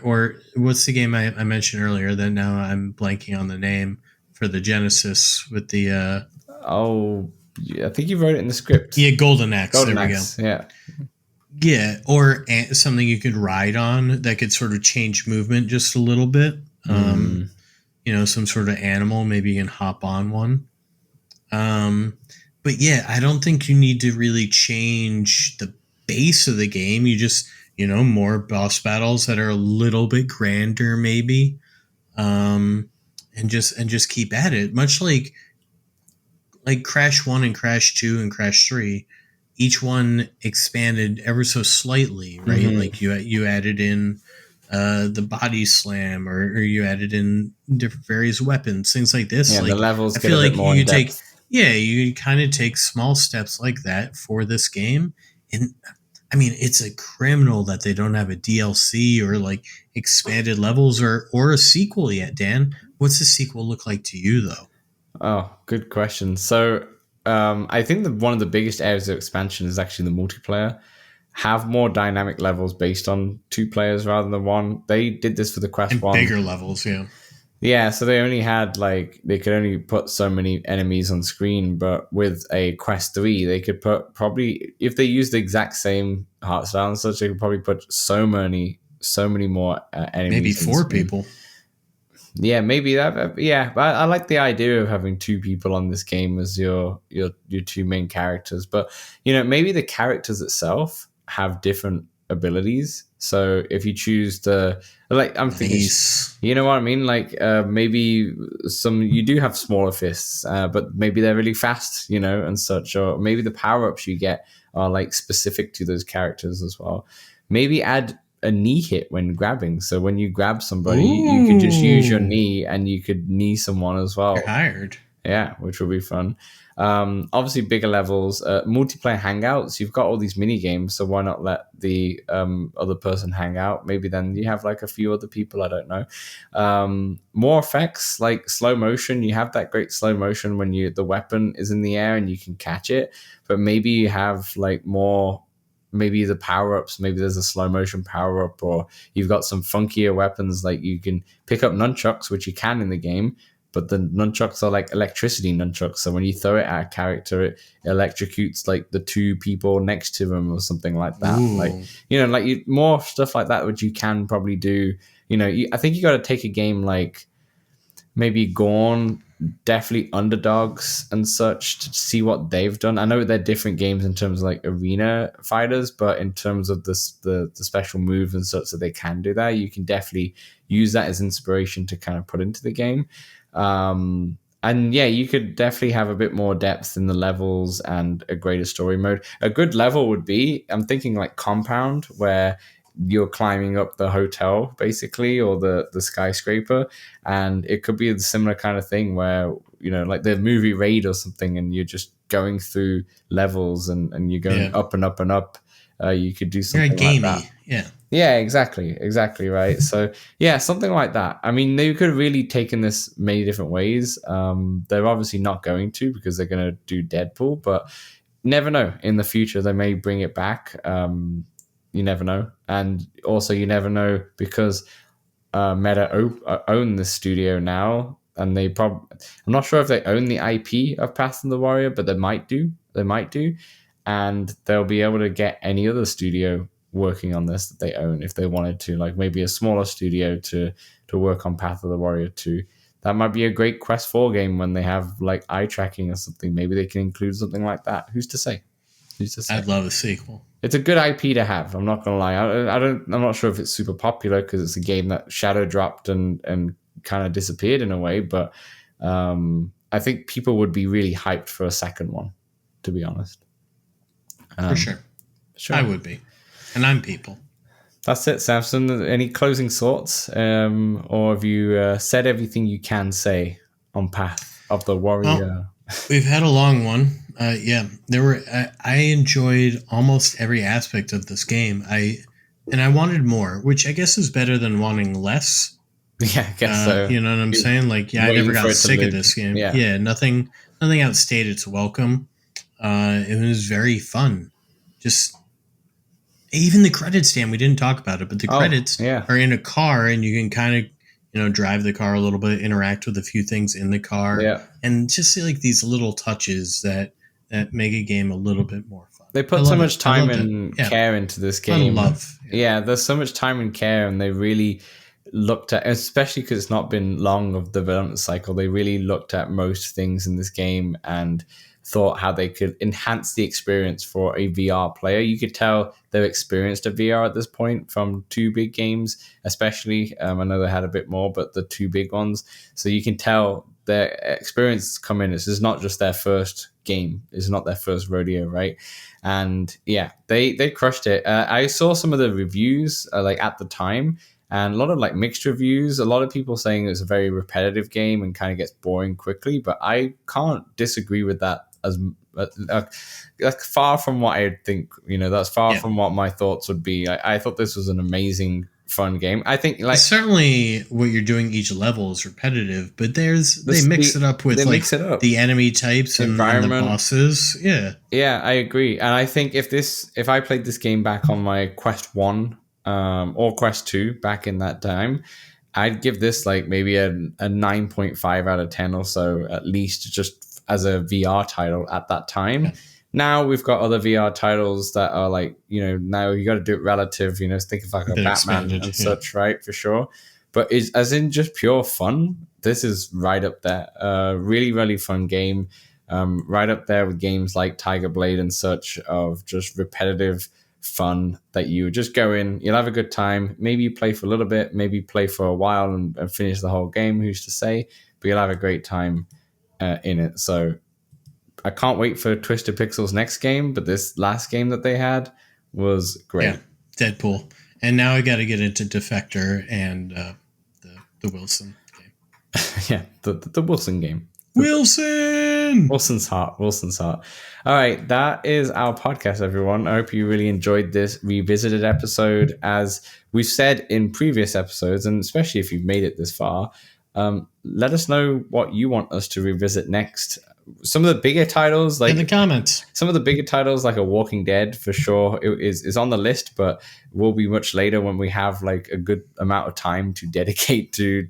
or what's the game I mentioned earlier that now I'm blanking on the name, for the Genesis with the I think you wrote it in the script. Yeah, Golden Axe. Golden there Axe, we go. yeah. Yeah, or something you could ride on that could sort of change movement just a little bit. Some sort of animal, maybe you can hop on one. But yeah, I don't think you need to really change the base of the game. You just, more boss battles that are a little bit grander, maybe, and just keep at it. Much like Crash 1 and Crash 2 and Crash 3, each one expanded ever so slightly, right? Like you added in the body slam, or you added in different various weapons, things like this. Yeah, like, the levels I get feel a bit like more you in depth. you kind of take small steps like that for this game. And I mean, it's a criminal that they don't have a DLC or like expanded levels or a sequel yet, Dan. What's the sequel look like to you, though? Oh, good question. So I think that one of the biggest areas of expansion is actually the multiplayer. Have more dynamic levels based on 2 players rather than 1. They did this for the Quest And 1. bigger levels, yeah. Yeah, so they only had they could only put so many enemies on screen, but with a Quest 3, they could put probably, if they used the exact same art style and such, they could probably put so many more enemies. Maybe on 4 screen. people. Yeah, maybe that. Yeah, but I like the idea of having 2 people on this game as your 2 main characters. But maybe the characters itself have different abilities. So if you choose I'm thinking, you know what I mean? Like maybe you do have smaller fists, but maybe they're really fast, and such. Or maybe the power ups you get are like specific to those characters as well. Maybe add a knee hit when grabbing. So when you grab somebody, you could just use your knee and you could knee someone as well. You're hired. Yeah, which will be fun. Obviously, bigger levels, multiplayer hangouts. You've got all these mini games, so why not let the other person hang out? Maybe then you have like a few other people. I don't know. More effects like slow motion. You have that great slow motion when the weapon is in the air and you can catch it. But maybe you have like more. Maybe the power-ups, maybe there's a slow motion power-up, or you've got some funkier weapons, like you can pick up nunchucks, which you can in the game, but the nunchucks are like electricity nunchucks. So when you throw it at a character, it electrocutes like the 2 people next to them or something like that. Ooh. More stuff like that, which you can probably do. I think you got to take a game like maybe Gorn, definitely Underdogs and such, to see what they've done. I know they're different games in terms of like arena fighters, but in terms of the special moves and such that they can do that, you can definitely use that as inspiration to kind of put into the game. And yeah, you could definitely have a bit more depth in the levels and a greater story mode. A good level would be, I'm thinking like Compound, where you're climbing up the hotel basically, or the skyscraper, and it could be a similar kind of thing where like the movie Raid or something, and you're just going through levels and you're going up and up and up. You could do something like that. Yeah, exactly right. So yeah, something like that. I mean, they could have really taken this many different ways. They're obviously not going to, because they're going to do Deadpool, but never know, in the future they may bring it back. You never know. And also you never know, because Meta own the studio now, and I'm not sure if they own the IP of Path of the Warrior, but they might do, and they'll be able to get any other studio working on this that they own if they wanted to, like maybe a smaller studio to work on Path of the Warrior 2. That might be a great Quest 4 game when they have like eye tracking or something. Maybe they can include something like that. Who's to say? I'd love a sequel. It's a good IP to have. I'm not gonna lie. I'm not sure if it's super popular because it's a game that shadow dropped and kind of disappeared in a way. But I think people would be really hyped for a second one. To be honest, for sure, I would be, and I'm people. That's it, Samson. Any closing thoughts, or have you said everything you can say on Path of the Warrior? Well, we've had a long one. I enjoyed almost every aspect of this game. I wanted more, which I guess is better than wanting less. Yeah, I guess so. You know what I'm saying? Like, I never got sick of this game. Yeah, nothing outstayed its welcome. It was very fun. Just even the credits, Dan, we didn't talk about it, but the credits are in a car, and you can kind of drive the car a little bit, interact with a few things in the car, and just see like these little touches that make a game a little bit more fun. They put so much time and care into this game. Love. Yeah, there's so much time and care, and they really looked at, especially because it's not been long of the development cycle, they really looked at most things in this game and thought how they could enhance the experience for a VR player. You could tell they've experienced a VR at this point from two big games, especially. I know they had a bit more, but the two big ones. So you can tell their experience come in. This is not just their first game. It's not their first rodeo, right? And yeah, they crushed it. I saw some of the reviews like at the time, and a lot of like mixed reviews. A lot of people saying it's a very repetitive game and kind of gets boring quickly, but I can't disagree with that. As like far from what I think, that's far from what my thoughts would be. I thought this was an amazing, fun game. I think like certainly what you're doing each level is repetitive, but they mix it up with the enemy types and the bosses. Yeah, I agree. And I think if I played this game back on my Quest 1 or Quest 2 back in that time, I'd give this like maybe a 9.5 out of 10 or so, at least, just as a VR title at that time. Yeah. Now we've got other VR titles that are like, now you got to do it relative, think of like a Batman and such, right? For sure. But as in just pure fun, this is right up there. Really, really fun game. Right up there with games like Tiger Blade and such, of just repetitive fun that you just go in, you'll have a good time. Maybe you play for a little bit, maybe play for a while and finish the whole game, who's to say? But you'll have a great time in it. So I can't wait for Twisted Pixel's next game, but this last game that they had was great. Yeah, Deadpool. And now I got to get into Defector and the Wilson game. Yeah, the Wilson game. Wilson's heart. All right, that is our podcast, everyone. I hope you really enjoyed this revisited episode. As we've said in previous episodes, and especially if you've made it this far, let us know what you want us to revisit next. Some of the bigger titles, like in the comments, some of the bigger titles like a Walking Dead for sure is on the list, but will be much later when we have like a good amount of time to dedicate to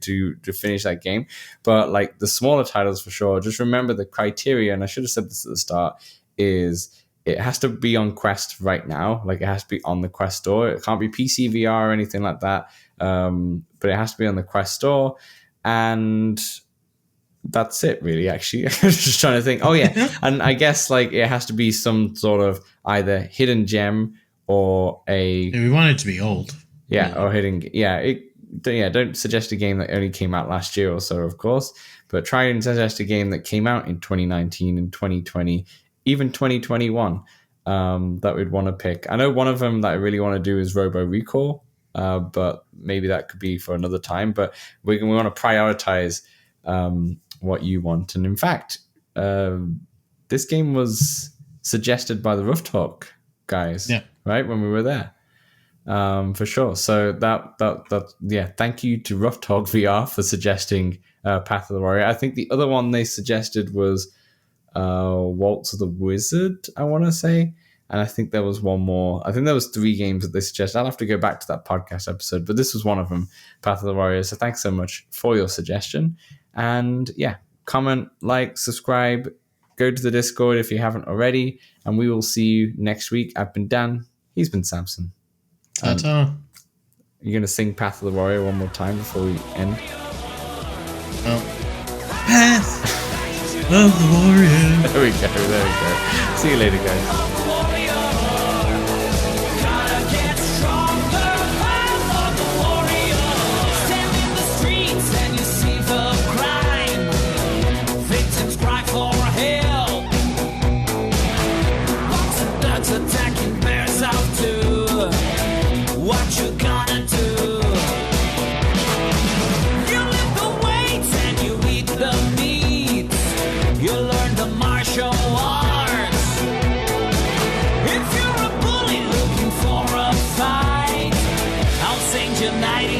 finish that game. But like the smaller titles for sure, just remember the criteria, and I should have said this at the start, is it has to be on Quest right now. Like it has to be on the Quest store. It can't be PC VR or anything like that. But it has to be on the Quest store. And that's it, really, actually. I was just trying to think. Oh, yeah. And I guess like it has to be some sort of either hidden gem or a... We want it to be old. Yeah, or hidden... Yeah, don't suggest a game that only came out last year or so, of course. But try and suggest a game that came out in 2019 and 2020, even 2021, that we'd want to pick. I know one of them that I really want to do is Robo Recall, but maybe that could be for another time. But we want to prioritize what you want. And in fact, this game was suggested by the Rough Talk guys, right, when we were there, for sure. So that thank you to Rough Talk VR for suggesting Path of the Warrior. I think the other one they suggested was Waltz of the Wizard, I want to say. And I think there was one more. I think there was 3 games that they suggested. I'll have to go back to that podcast episode, but this was one of them, Path of the Warrior. So thanks so much for your suggestion. And yeah, comment, like, subscribe, go to the Discord if you haven't already, and we will see you next week. I've been Dan. He's been Samson. Ta-ta. You're going to sing Path of the Warrior one more time before we end? Path of the Warrior. There we go. See you later, guys.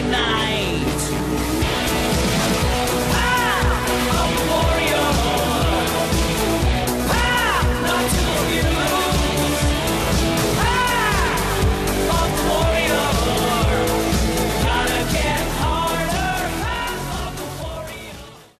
night.